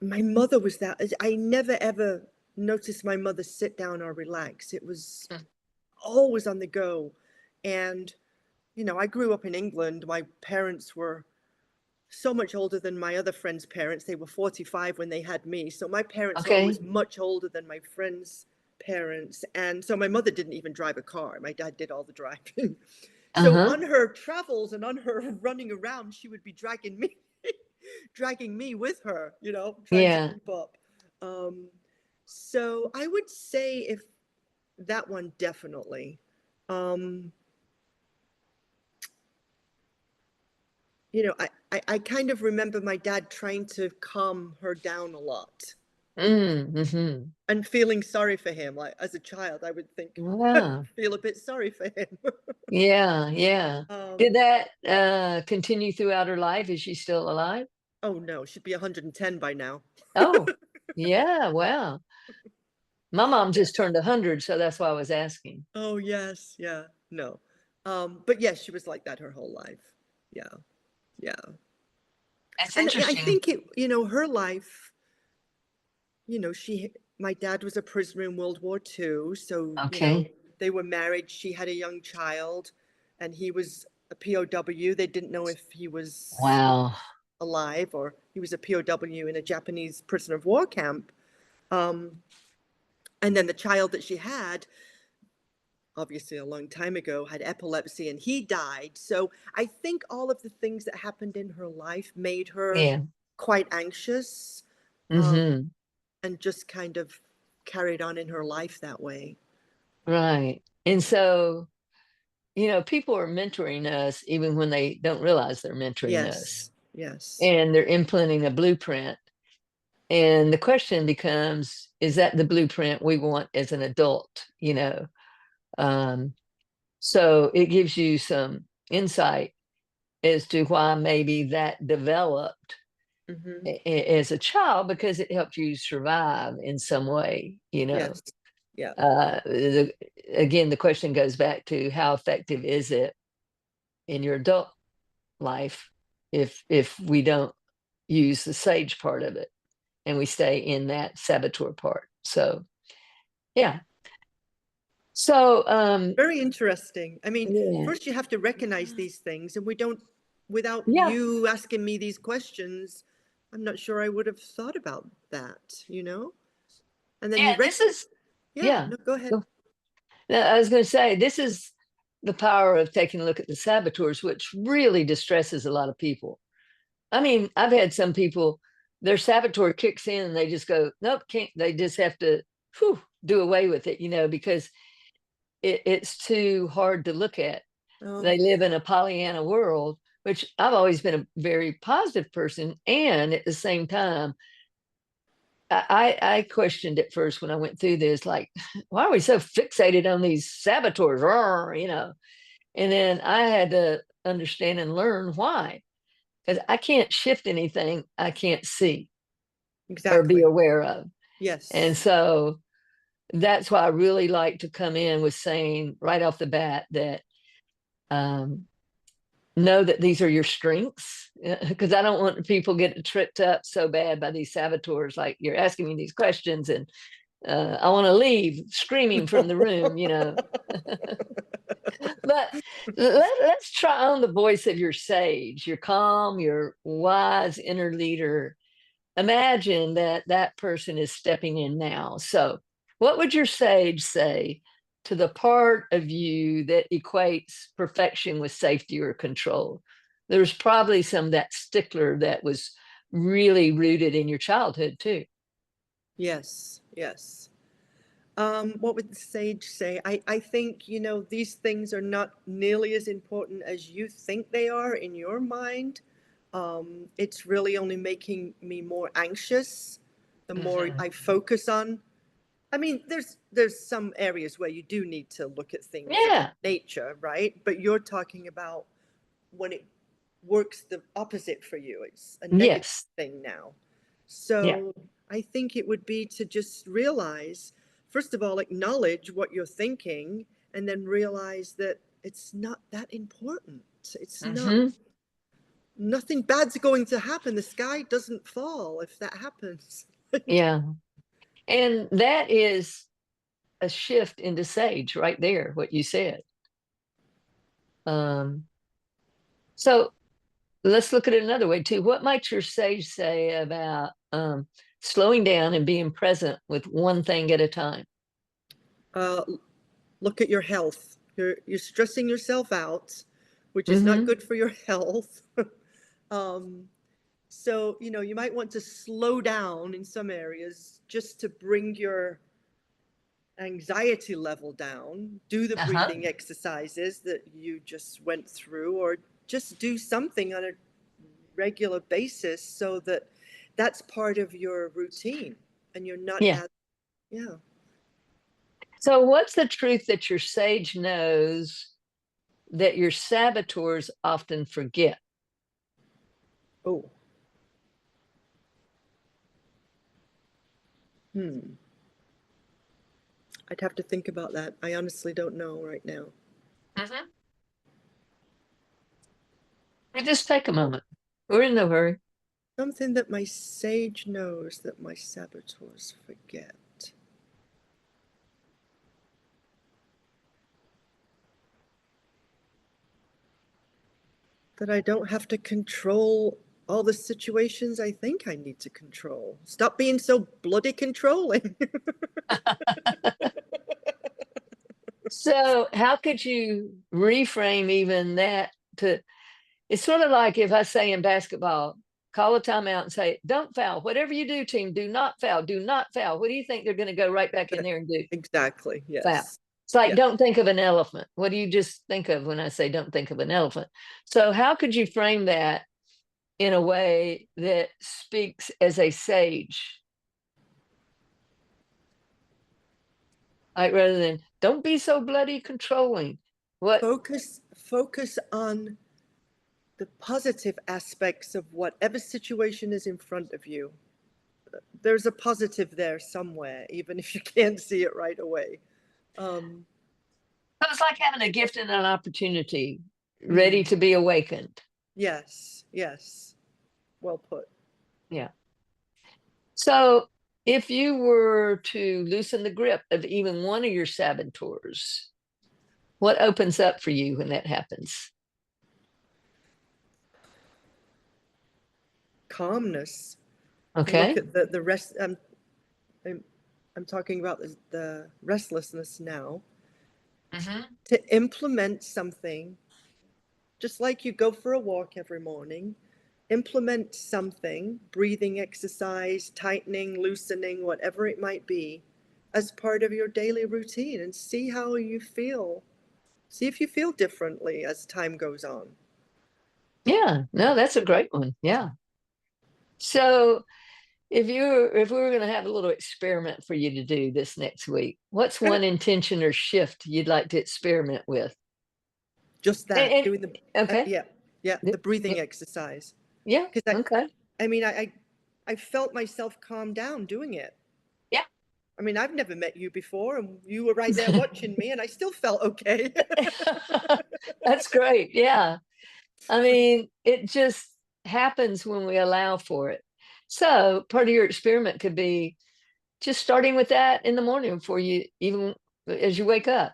Speaker 2: my mother was that. I never ever noticed my mother sit down or relax. It was always on the go. And, I grew up in England. My parents were so much older than my other friends' parents. They were 45 when they had me. So my parents were always
Speaker 1: Okay.
Speaker 2: much older than my friends' parents. And so my mother didn't even drive a car. My dad did all the driving. So
Speaker 1: Uh-huh.
Speaker 2: on her travels and on her running around, she would be dragging me with her, trying to
Speaker 1: Yeah.
Speaker 2: keep up. Um, so I would say if that one definitely. Um, I kind of remember my dad trying to calm her down a lot
Speaker 1: Mm-hmm.
Speaker 2: and feeling sorry for him. Like as a child, I would think,
Speaker 1: Wow.
Speaker 2: feel a bit sorry for him.
Speaker 1: Yeah, yeah. Did
Speaker 2: um,
Speaker 1: that continue throughout her life? Is she still alive?
Speaker 2: oh no, she'd be 110 by now.
Speaker 1: Oh, yeah, wow. My mom
Speaker 2: Yeah.
Speaker 1: just turned 100, so that's why I was asking.
Speaker 2: Oh yes, yeah, no. But yes, she was like that her whole life. Yeah, yeah.
Speaker 1: It's
Speaker 2: And I
Speaker 1: interesting.
Speaker 2: think her life, my dad was a prisoner in World War II, so,
Speaker 1: Okay.
Speaker 2: they were married, she had a young child, and he was a POW. They didn't know if he was
Speaker 1: Wow.
Speaker 2: alive or he was a POW in a Japanese prisoner of war camp. Um, and then the child that she had, obviously a long time ago, had epilepsy and he died. So I think all of the things that happened in her life made her
Speaker 1: Yeah.
Speaker 2: quite anxious, um,
Speaker 1: Mm-hmm.
Speaker 2: and just kind of carried on in her life that way.
Speaker 1: Right. And so, people are mentoring us even when they don't realize they're mentoring us.
Speaker 2: Yes, yes.
Speaker 1: And they're implementing a blueprint. And the question becomes, is that the blueprint we want as an adult? Um, so it gives you some insight as to why maybe that developed
Speaker 2: Hmm.
Speaker 1: as a child because it helped you survive in some way.
Speaker 2: Yes, yeah.
Speaker 1: Again, the question goes back to how effective is it in your adult life if we don't use the sage part of it and we stay in that saboteur part. So yeah. So,
Speaker 2: Very interesting. I mean,
Speaker 1: yeah,
Speaker 2: first you have to recognize these things, and we don't, without
Speaker 1: yeah,
Speaker 2: you asking me these questions, I'm not sure I would have thought about that, you know? And then
Speaker 1: yeah. This is,
Speaker 2: yeah,
Speaker 1: yeah.
Speaker 2: no, go ahead.
Speaker 1: Go- no, I was going to say, this is the power of taking a look at the saboteurs, which really distresses a lot of people. I mean, I've had some people, their saboteur kicks in and they just go, nope, can't. They just have to, whew, do away with it, because it's too hard to look at.
Speaker 2: Oh,
Speaker 1: They live in a Pollyanna world, which I've always been a very positive person. And at the same time, I questioned at first when I went through this, like, why are we so fixated on these saboteurs? And then I had to understand and learn why, because I can't shift anything I can't see or be
Speaker 2: exactly.
Speaker 1: aware of. And
Speaker 2: Yes.
Speaker 1: so that's why I really like to come in with saying right off the bat that, um, know that these are your strengths, because I don't want people getting tripped up so bad by these saboteurs. Like, you're asking me these questions and I want to leave screaming from the room. But let's try on the voice of your sage, your calm, your wise inner leader. Imagine that that person is stepping in now. So, what would your sage say to the part of you that equates perfection with safety or control? There's probably some that stickler that was really rooted in your childhood, too.
Speaker 2: Yes, yes. What would the sage say? I think, these things are not nearly as important as you think they are in your mind. It's really only making me more anxious the more
Speaker 1: Mhm.
Speaker 2: I focus on. I mean, there's some areas where you do need to look at things of that
Speaker 1: Yeah.
Speaker 2: nature, right? But you're talking about when it works the opposite for you. It's a negative
Speaker 1: Yes.
Speaker 2: thing now.
Speaker 1: Yeah.
Speaker 2: So I think it would be to just realize, first of all, acknowledge what you're thinking, and then realize that it's not that important. It's not,
Speaker 1: Hmm.
Speaker 2: nothing bad's going to happen. The sky doesn't fall if that happens.
Speaker 1: Yeah. And that is a shift into sage right there, what you said. Um, so let's look at it another way too. What might your sage say about slowing down and being present with one thing at a time?
Speaker 2: Uh, Look at your health. You're stressing yourself out, which is not
Speaker 1: Hmm.
Speaker 2: good for your health. um, so you might want to slow down in some areas just to bring your anxiety level down. Do the
Speaker 1: Uh-huh.
Speaker 2: breathing exercises that you just went through, or just do something on a regular basis so that that's part of your routine, and you're not
Speaker 1: Yeah.
Speaker 2: as, yeah.
Speaker 1: So what's the truth that your sage knows that your saboteurs often forget?
Speaker 2: Oh, hmm. I'd have to think about that. I honestly don't know right now.
Speaker 1: Hmm. Just take a moment. We're in no hurry.
Speaker 2: Something that my sage knows that my saboteurs forget. That I don't have to control all the situations I think I need to control. Stop being so bloody controlling.
Speaker 1: So how could you reframe even that to, it's sort of like if I say in basketball, call a timeout and say, don't foul. Whatever you do, team, do not foul. Do not foul. What do you think they're going to go right back in there and do?
Speaker 2: Exactly.
Speaker 1: Foul.
Speaker 2: Yes.
Speaker 1: It's like,
Speaker 2: Yes.
Speaker 1: don't think of an elephant. What do you just think of when I say don't think of an elephant? So, how could you frame that in a way that speaks as a sage? Like, rather than, don't be so bloody controlling. What?
Speaker 2: Focus on the positive aspects of whatever situation is in front of you. There's a positive there somewhere, even if you can't see it right away. Um,
Speaker 1: So it's like having a gift and an opportunity ready
Speaker 2: hmm.
Speaker 1: to be awakened.
Speaker 2: Yes. Yes. Well put.
Speaker 1: Yeah. So if you were to loosen the grip of even one of your saboteurs, what opens up for you when that happens?
Speaker 2: Calmness, to look
Speaker 1: Okay.
Speaker 2: at the rest. I'm, I'm talking about the restlessness now.
Speaker 1: Hmm.
Speaker 2: To implement something, just like you go for a walk every morning, implement something, breathing exercise, tightening, loosening, whatever it might be, as part of your daily routine and see how you feel. See if you feel differently as time goes on.
Speaker 1: Yeah, no, that's a great one. Yeah. So if we were going to have a little experiment for you to do this next week, what's
Speaker 2: Kind of
Speaker 1: one intention or shift you'd like to experiment with?
Speaker 2: just that,
Speaker 1: And,
Speaker 2: doing the,
Speaker 1: okay.
Speaker 2: yeah, yeah,
Speaker 1: Yeah,
Speaker 2: the breathing exercise.
Speaker 1: yeah,
Speaker 2: Because
Speaker 1: okay.
Speaker 2: I mean, I felt myself calm down doing it.
Speaker 1: Yeah.
Speaker 2: I mean, I've never met you before, and you were right there watching me, and I still felt okay.
Speaker 1: That's great. Yeah. I mean, it just happens when we allow for it. So part of your experiment could be just starting with that in the morning before you even as you wake up.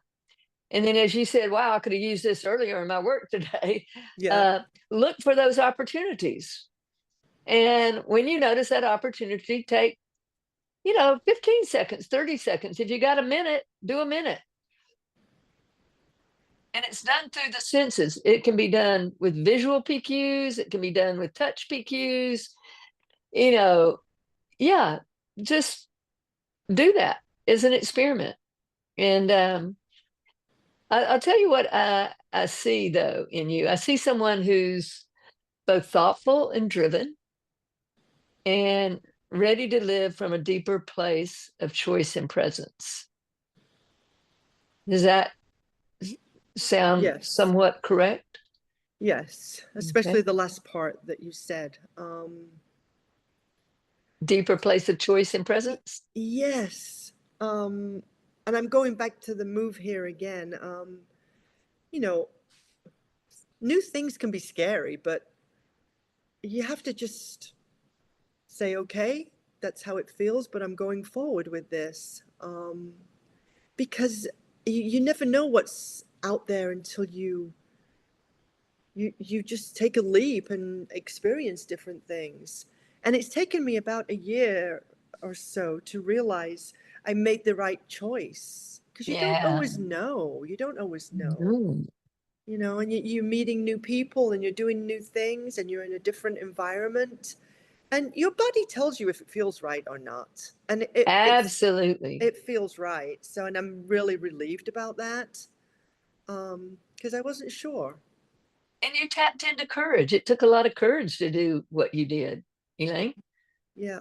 Speaker 1: And then as you said, wow, I could have used this earlier in my work today.
Speaker 2: Yeah.
Speaker 1: Uh, look for those opportunities. And when you notice that opportunity, take, 15 seconds, 30 seconds. If you got a minute, do a minute. And it's done through the senses. It can be done with visual PQs, it can be done with touch PQs, you know, yeah, just do that as an experiment. And I'll tell you what I see though in you. I see someone who's both thoughtful and driven and ready to live from a deeper place of choice and presence. Does that sound
Speaker 2: Yes.
Speaker 1: somewhat correct?
Speaker 2: Yes. Especially
Speaker 1: Okay.
Speaker 2: the last part that you said.
Speaker 1: Deeper place of choice and
Speaker 2: Y-
Speaker 1: presence?
Speaker 2: yes. Um, and I'm going back to the move here again. You know, new things can be scary, but you have to just say, okay, that's how it feels, but I'm going forward with this. Because you never know what's out there until you just take a leap and experience different things. And it's taken me about a year or so to realize I made the right choice. Because you don't
Speaker 1: Yeah.
Speaker 2: always know. You don't always know.
Speaker 1: Mm.
Speaker 2: And you're meeting new people and you're doing new things and you're in a different environment. And your body tells you if it feels right or not. And
Speaker 1: Absolutely.
Speaker 2: it feels right. So, and I'm really relieved about that. Because I wasn't sure.
Speaker 1: And you tapped into courage. It took a lot of courage to do what you did, Elaine.
Speaker 2: Yeah.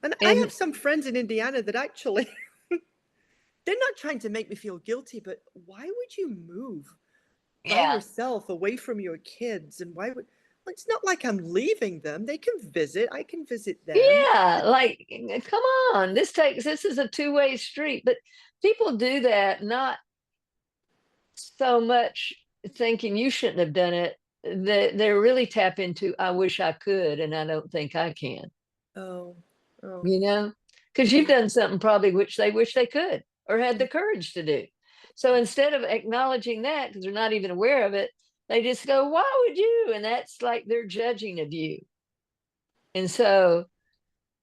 Speaker 2: And I have
Speaker 1: And
Speaker 2: some friends in Indiana that actually, they're not trying to make me feel guilty, but why would you move by
Speaker 1: yeah,
Speaker 2: yourself away from your kids? And why would, well, it's not like I'm leaving them. They can visit. I can visit them.
Speaker 1: yeah, like come on. This is a two-way street, but people do that not so much thinking you shouldn't have done it. They really tap into I wish I could and I don't think I can,
Speaker 2: Oh, oh,
Speaker 1: you know, because you've
Speaker 2: yeah.
Speaker 1: done something probably which they wish they could or had the courage to do. So instead of acknowledging that, because they're not even aware of it, they just go, why would you? And that's like they're judging of you. And so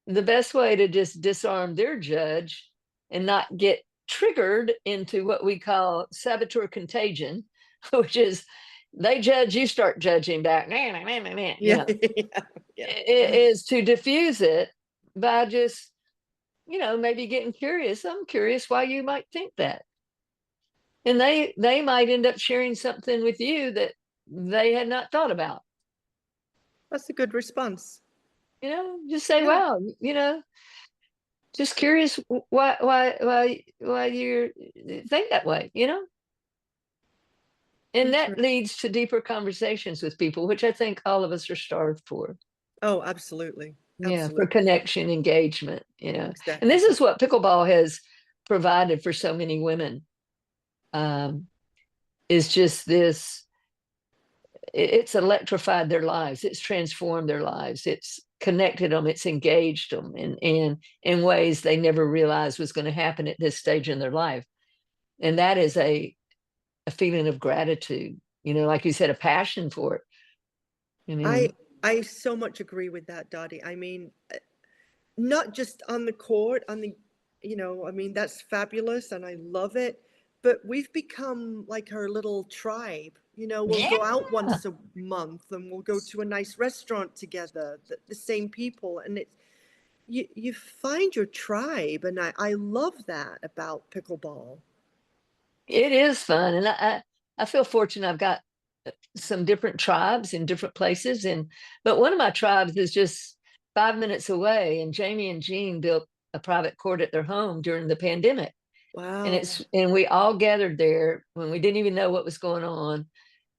Speaker 1: the best way to just disarm their judge and not get triggered into what we call saboteur contagion, which is they judge, you start judging back,
Speaker 2: Yeah, yeah, yeah.
Speaker 1: is to diffuse it by just, maybe getting curious. I'm curious why you might think that. And they might end up sharing something with you that they had not thought about.
Speaker 2: That's a good response.
Speaker 1: Just say,
Speaker 2: Yeah,
Speaker 1: wow, just curious why you think that way. And
Speaker 2: that's
Speaker 1: that
Speaker 2: right.
Speaker 1: leads to deeper conversations with people, which I think all of us are starved for.
Speaker 2: Oh, absolutely.
Speaker 1: Yeah, for
Speaker 2: Absolutely.
Speaker 1: connection, engagement. And
Speaker 2: Exactly.
Speaker 1: this is what pickleball has provided for so many women. Um, is just this, it's electrified their lives, it's transformed their lives, it's connected them, it's engaged them in ways they never realized was going to happen at this stage in their life. And that is a feeling of gratitude, like you said, a passion for it. I
Speaker 2: I
Speaker 1: mean,
Speaker 2: I so much agree with that, Dottie. I mean, not just on the court, on the, I mean, that's fabulous and I love it. But we've become like our little tribe. We'll
Speaker 1: yeah,
Speaker 2: go out once a month and we'll go to a nice restaurant together, the same people. And it's, you find your tribe. And I love that about pickleball.
Speaker 1: it is fun. And I feel fortunate. I've got some different tribes in different places. But one of my tribes is just 5 minutes away. And Jamie and Jean built a private court at their home during the pandemic.
Speaker 2: Wow.
Speaker 1: And we all gathered there when we didn't even know what was going on.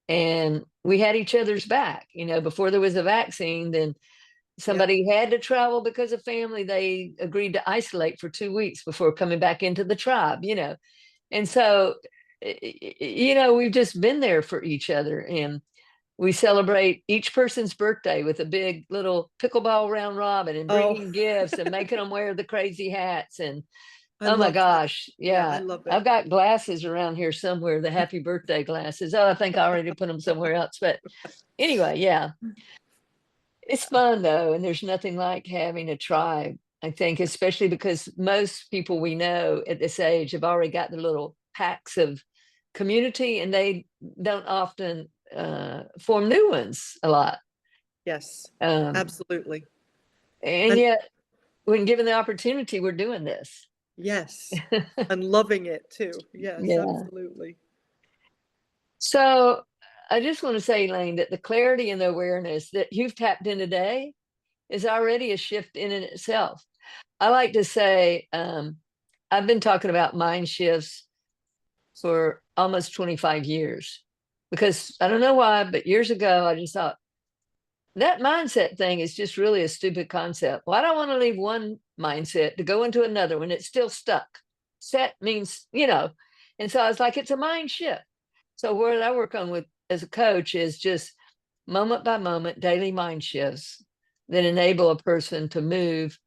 Speaker 1: And we had each other's back. Before there was a vaccine, then
Speaker 2: Yep.
Speaker 1: somebody had to travel because of family. They agreed to isolate for 2 weeks before coming back into the tribe. And so, we've just been there for each other. And we celebrate each person's birthday with a big little pickleball round robin and
Speaker 2: Oh,
Speaker 1: bringing gifts and making them wear the crazy hats. And
Speaker 2: I
Speaker 1: oh my
Speaker 2: love that.
Speaker 1: gosh,
Speaker 2: Yeah, I
Speaker 1: yeah.
Speaker 2: love
Speaker 1: I've
Speaker 2: it.
Speaker 1: got glasses around here somewhere, the happy birthday glasses. Oh, I think I already put them somewhere else. But anyway, yeah. It's fun though, and there's nothing like having a tribe. I think, especially because most people we know at this age have already got their little packs of community, and they don't often form new ones a lot.
Speaker 2: Yes,
Speaker 1: Um,
Speaker 2: absolutely.
Speaker 1: and
Speaker 2: And
Speaker 1: yet, when given the opportunity, we're doing this.
Speaker 2: yes, and loving it too. Yes,
Speaker 1: Yeah.
Speaker 2: absolutely.
Speaker 1: So I just want to say, Elaine, that the clarity and the awareness that you've tapped in today is already a shift in itself. I like to say, I've been talking about mind shifts for almost 25 years because I don't know why, but years ago, I just thought that mindset thing is just really a stupid concept. Well, I don't want to leave one mindset to go into another when it's still stuck. Set means. And so I was like, it's a mind shift. So what I work on with as a coach is just moment by moment daily mind shifts that enable a person to move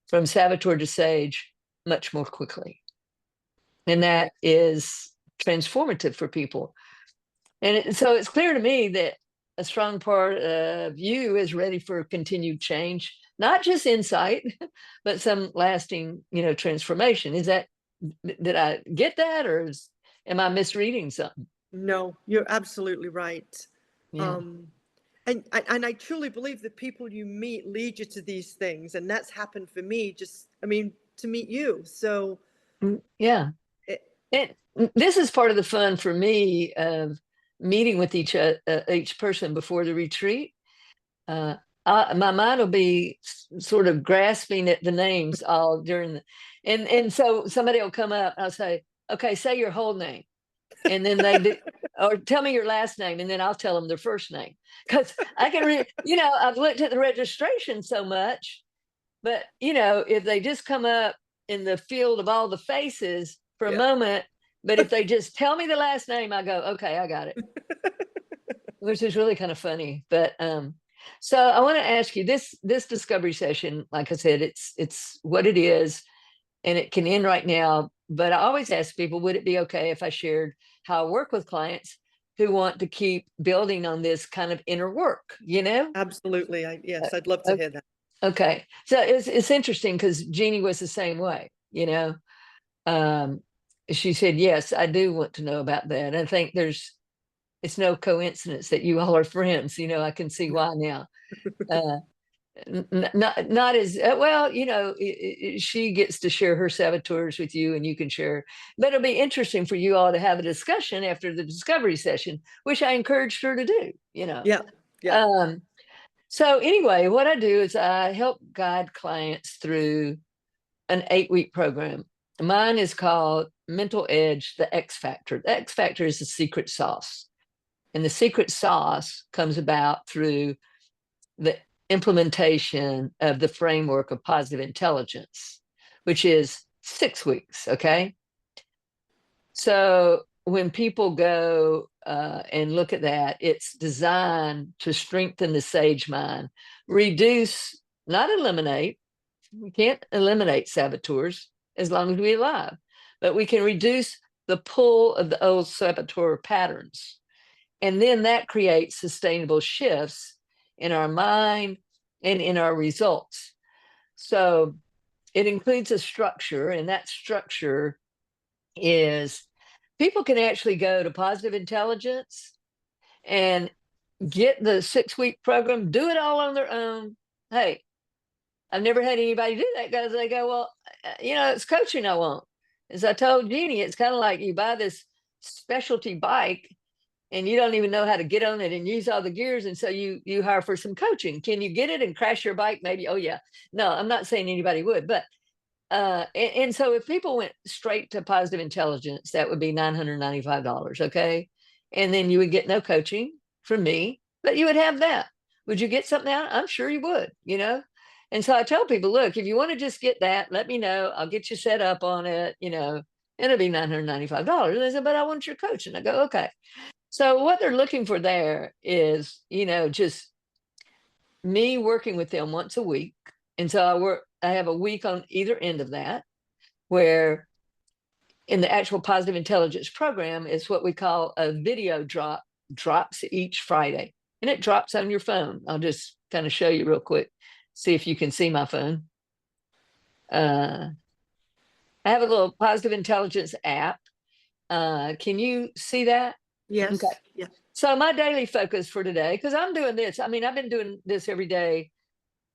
Speaker 1: from saboteur to sage much more quickly. And
Speaker 2: Right.
Speaker 1: that is transformative for people. So it's clear to me that a strong part of you is ready for continued change, not just insight, but some lasting transformation. Did I get that, or am I misreading something?
Speaker 2: No, you're absolutely right.
Speaker 1: Yeah.
Speaker 2: Um, and I truly believe the people you meet lead you to these things, and that's happened for me. Just, I mean, to meet you. So,
Speaker 1: Yeah.
Speaker 2: it,
Speaker 1: And this is part of the fun for me of meeting with each person before the retreat. Uh, my mind will be sort of grasping at the names all during and so somebody will come up. I'll say, "Okay, say your whole name," and then they do, or tell me your last name, and then I'll tell them their first name because I can read. I've looked at the registration so much, but if they just come up in the field of all the faces for a
Speaker 2: yeah.
Speaker 1: moment, but if they just tell me the last name, I go, okay, I got it, which is really kind of funny. But so I want to ask you this discovery session, like I said, it's what it is, and it can end right now. But I always ask people, would it be okay if I shared how I work with clients who want to keep building on this kind of inner work, you know?
Speaker 2: Absolutely.
Speaker 1: Uh,
Speaker 2: Yes, I'd love to
Speaker 1: uh,
Speaker 2: hear that.
Speaker 1: Okay. So it's interesting because Jeannie was the same way. Um, she said, yes, I do want to know about that. I think it's no coincidence that you all are friends. I can see why now. Uh, not as well, she gets to share her saboteurs with you and you can share, but it'll be interesting for you all to have a discussion after the discovery session, which I encouraged her to do.
Speaker 2: Yeah. Yeah.
Speaker 1: Um, so anyway, what I do is I help guide clients through an 8-week program. Mine is called Mental Edge, the X Factor. The X Factor is the secret sauce. And the secret sauce comes about through the implementation of the framework of positive intelligence, which is 6 weeks. Okay. So when people go and look at that, it's designed to strengthen the sage mind, reduce not eliminate. We can't eliminate saboteurs as long as we're alive, but we can reduce the pull of the old saboteur patterns. And then that creates sustainable shifts in our mind and in our results. So it includes a structure, and that structure is people can actually go to Positive Intelligence and get the 6-week program, do it all on their own. Hey, I've never had anybody do that because they go, well, it's coaching I want. As I told Jeannie, it's kind of like you buy this specialty bike and you don't even know how to get on it and use all the gears. And so you hire for some coaching. Can you get it and crash your bike? Maybe. Oh, yeah. No, I'm not saying anybody would, but and so if people went straight to Positive Intelligence, that would be $995. Okay. And then you would get no coaching from me, but you would have that. Would you get something out? I'm sure you would. And so I tell people, look, if you want to just get that, let me know. I'll get you set up on it, it'll be $995. They said, but I want your coach. And I go, okay. So what they're looking for there is, just me working with them once a week. And so I have a week on either end of that, where in the actual Positive Intelligence program is what we call a video drops each Friday. And it drops on your phone. I'll just kind of show you real quick. See if you can see my phone. I have a little Positive Intelligence app. Can you see that?
Speaker 2: Yes.
Speaker 1: Okay.
Speaker 2: Yeah.
Speaker 1: So my daily focus for today, because I'm doing this, I've been doing this every day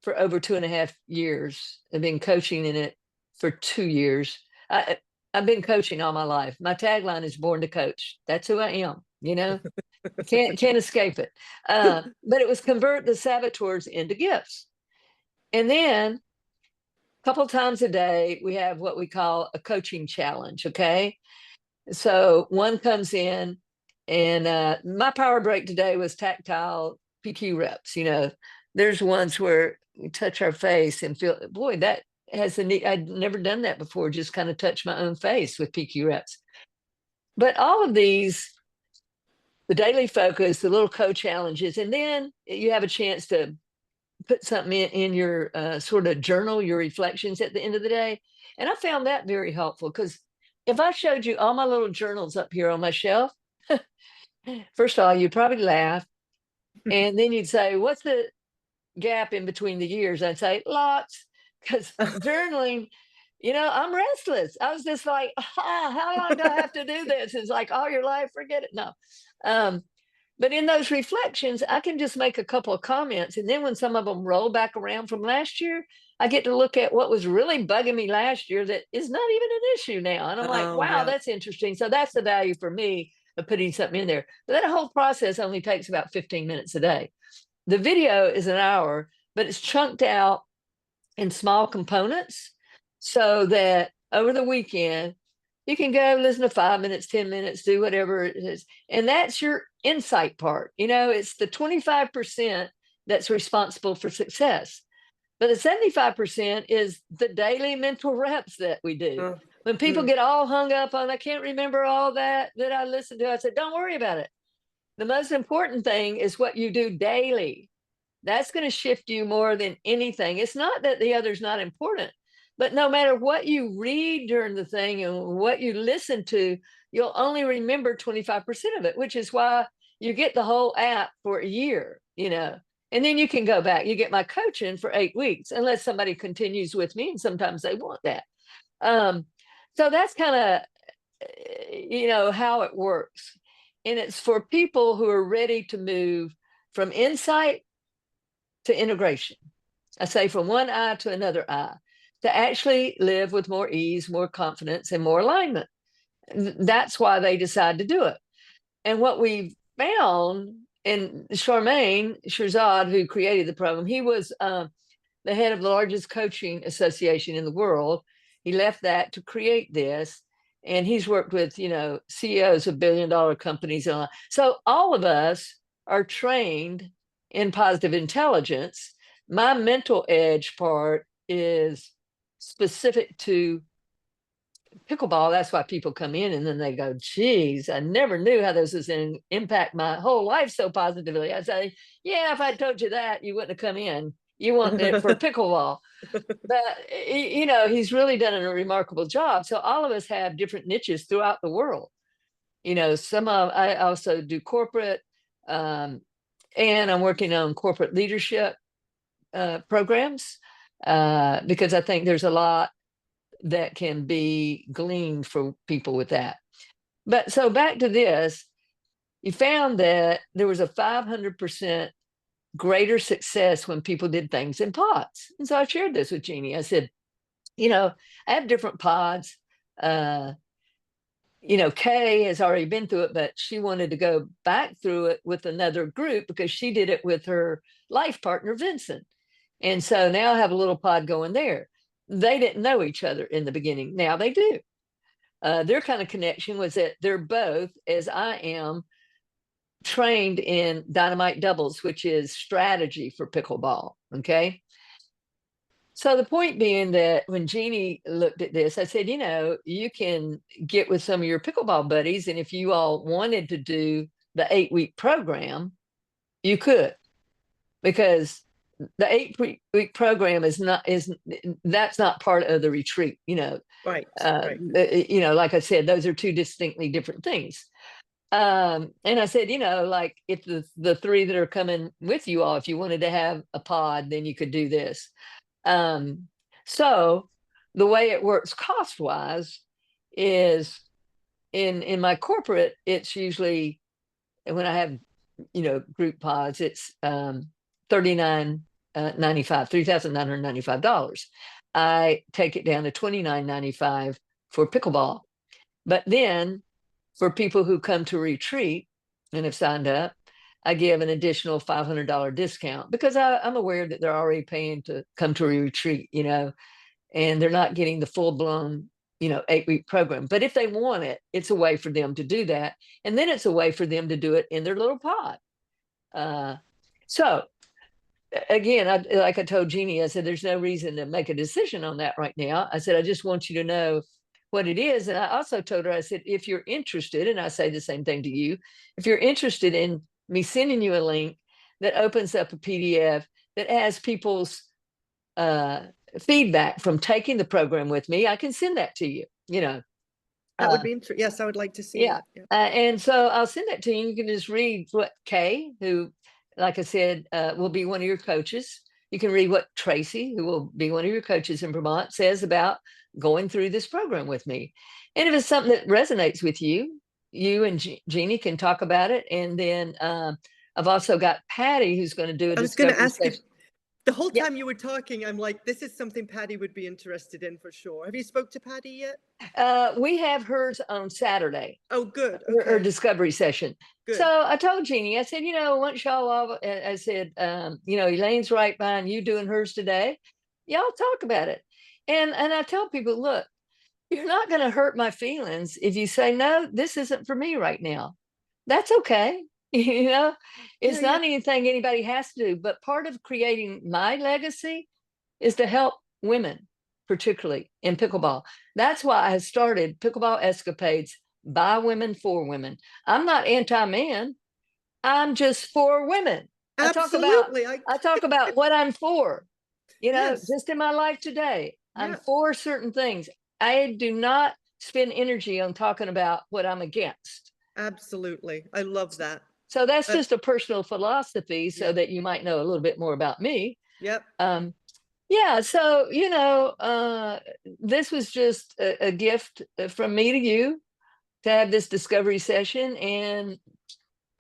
Speaker 1: for over 2.5 years. I've been coaching in it for 2 years. I've been coaching all my life. My tagline is born to coach. That's who I am, can't escape it. But it was convert the saboteurs into gifts. And then a couple of times a day, we have what we call a coaching challenge. Okay. So one comes in, and my power break today was tactile PQ reps. There's ones where we touch our face and feel, boy, that has a neat, I'd never done that before, just kind of touch my own face with PQ reps. But all of these, the daily focus, the little co-challenges, and then you have a chance to put something in your sort of journal, your reflections at the end of the day. And I found that very helpful, because if I showed you all my little journals up here on my shelf, first of all, you'd probably laugh. And then you'd say, what's the gap in between the years? I'd say, lots, because journaling, I'm restless. I was just like, how long do I have to do this? It's like all your life, forget it. No. But in those reflections, I can just make a couple of comments. And then when some of them roll back around from last year, I get to look at what was really bugging me last year that is not even an issue now. And I'm like,
Speaker 2: Oh,
Speaker 1: wow,
Speaker 2: yeah.
Speaker 1: that's interesting. So that's the value for me of putting something in there. But that whole process only takes about 15 minutes a day. The video is an hour, but it's chunked out in small components so that over the weekend, you can go listen to 5 minutes, 10 minutes, do whatever it is. And that's your insight part. It's the 25% that's responsible for success. But the 75% is the daily mental reps that we do. When people get all hung up on, I can't remember all that I listened to, I said, don't worry about it. The most important thing is what you do daily. That's going to shift you more than anything. It's not that the other's not important, but no matter what you read during the thing and what you listen to, you'll only remember 25% of it, which is why you get the whole app for a year, and then you can go back. You get my coaching for 8 weeks, unless somebody continues with me, and sometimes they want that. So that's kind of, how it works. And it's for people who are ready to move from insight to integration. I say from one eye to another eye, to actually live with more ease, more confidence, and more alignment. That's why they decide to do it. And what we found, and Charmaine Shirzad, who created the program, he was the head of the largest coaching association in the world. He left that to create this. And he's worked with, CEOs of billion-dollar companies. So all of us are trained in positive intelligence. My mental edge part is specific to pickleball. That's why people come in and then they go, geez, I never knew how this was going to impact my whole life so positively. I say, yeah, if I told you that, you wouldn't have come in. You want it for pickleball. But he's really done a remarkable job. So all of us have different niches throughout the world. I also do corporate, um, and I'm working on corporate leadership programs because I think there's a lot that can be gleaned for people with that. But so back to this, you found that there was a 500% greater success when people did things in pods. And so I shared this with Jeannie. I said, I have different pods. Kay has already been through it, but she wanted to go back through it with another group because she did it with her life partner, Vincent. And so now I have a little pod going there. They didn't know each other in the beginning. Now they do. Their kind of connection was that they're both, as I am, trained in dynamite doubles, which is strategy for pickleball. Okay. So the point being that when Jeannie looked at this, I said, you can get with some of your pickleball buddies, and if you all wanted to do the 8-week program, you could, because the 8-week program that's not part of the retreat.
Speaker 2: Right, right.
Speaker 1: Like I said, those are two distinctly different things. And I said, like if the three that are coming with you all, if you wanted to have a pod, then you could do this. So the way it works cost wise is in my corporate, it's usually when I have, group pods, it's $39.95, $3,995. I take it down to $29.95 for pickleball. But then for people who come to retreat and have signed up, I give an additional $500 discount because I'm aware that they're already paying to come to a retreat, and they're not getting the full blown, 8-week program. But if they want it, it's a way for them to do that. And then it's a way for them to do it in their little pod. So again, like I told Jeannie, I said, there's no reason to make a decision on that right now. I said, I just want you to know what it is. And I also told her, I said, if you're interested, and I say the same thing to you, if you're interested in me sending you a link that opens up a PDF that has people's feedback from taking the program with me, I can send that to you,
Speaker 2: That would be interesting. Yes, I would like to see
Speaker 1: yeah.
Speaker 2: that. Yeah.
Speaker 1: And so I'll send that to you. You can just read what Kay, who, like I said, will be one of your coaches. You can read what Tracy, who will be one of your coaches in Vermont, says about going through this program with me. And if it's something that resonates with you, you and Jeannie can talk about it. And then I've also got Patty, who's going to do a
Speaker 2: I was going to
Speaker 1: discovery
Speaker 2: ask if
Speaker 1: session.
Speaker 2: the whole
Speaker 1: Yeah.
Speaker 2: time you were talking, I'm like, this is something Patty would be interested in for sure. Have you spoke to Patty yet?
Speaker 1: We have hers on Saturday.
Speaker 2: Oh, good.
Speaker 1: Her
Speaker 2: Okay.
Speaker 1: discovery session.
Speaker 2: Good.
Speaker 1: So I told Jeannie, I said, once y'all all, I said, Elaine's right behind you doing hers today. Y'all talk about it. And I tell people, look, you're not going to hurt my feelings if you say, no, this isn't for me right now. That's okay. It's
Speaker 2: Yeah.
Speaker 1: not anything anybody has to do, but part of creating my legacy is to help women, particularly in pickleball. That's why I started Pickleball Escapades by women for women. I'm not anti-man. I'm just for women.
Speaker 2: Absolutely.
Speaker 1: I talk about what I'm for,
Speaker 2: Yes.
Speaker 1: just in my life today. I'm
Speaker 2: Yeah.
Speaker 1: for certain things. I do not spend energy on talking about what I'm against.
Speaker 2: Absolutely. I love that.
Speaker 1: So that's just a personal philosophy so
Speaker 2: Yep.
Speaker 1: that you might know a little bit more about me.
Speaker 2: Yep.
Speaker 1: Yeah, so this was just a gift from me to you to have this discovery session, and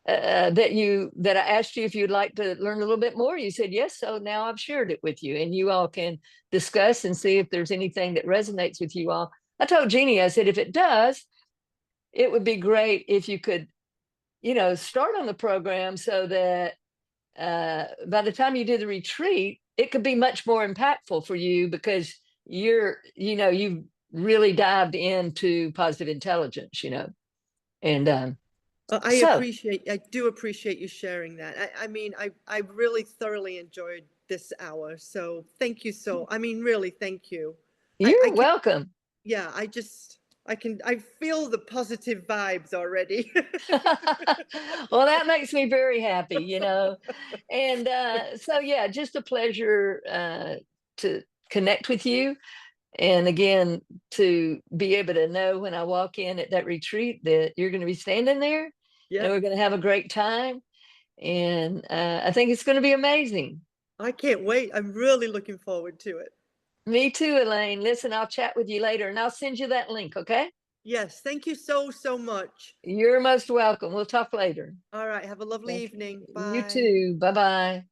Speaker 1: that I asked you if you'd like to learn a little bit more. You said yes, so now I've shared it with you, and you all can discuss and see if there's anything that resonates with you all. I told Jeannie, I said, if it does, it would be great if you could, start on the program so that by the time you do the retreat, it could be much more impactful for you because you've really dived into positive intelligence, and so
Speaker 2: I do appreciate you sharing that. I mean, I really thoroughly enjoyed this hour. So thank you. I mean, really, thank you. I
Speaker 1: you're
Speaker 2: can't,
Speaker 1: welcome.
Speaker 2: yeah, I just, I feel the positive vibes already.
Speaker 1: Well, that makes me very happy, and so yeah, just a pleasure to connect with you, and again, to be able to know when I walk in at that retreat that you're going to be standing there and
Speaker 2: Yep.
Speaker 1: we're going to have a great time. And I think it's going to be amazing.
Speaker 2: I can't wait. I'm really looking forward to it.
Speaker 1: Me too, Elaine. Listen, I'll chat with you later and I'll send you that link, okay?
Speaker 2: Yes, thank you so, so much.
Speaker 1: You're most welcome. We'll talk later.
Speaker 2: All right, have a lovely
Speaker 1: Okay.
Speaker 2: evening.
Speaker 1: You
Speaker 2: Bye.
Speaker 1: too. Bye bye.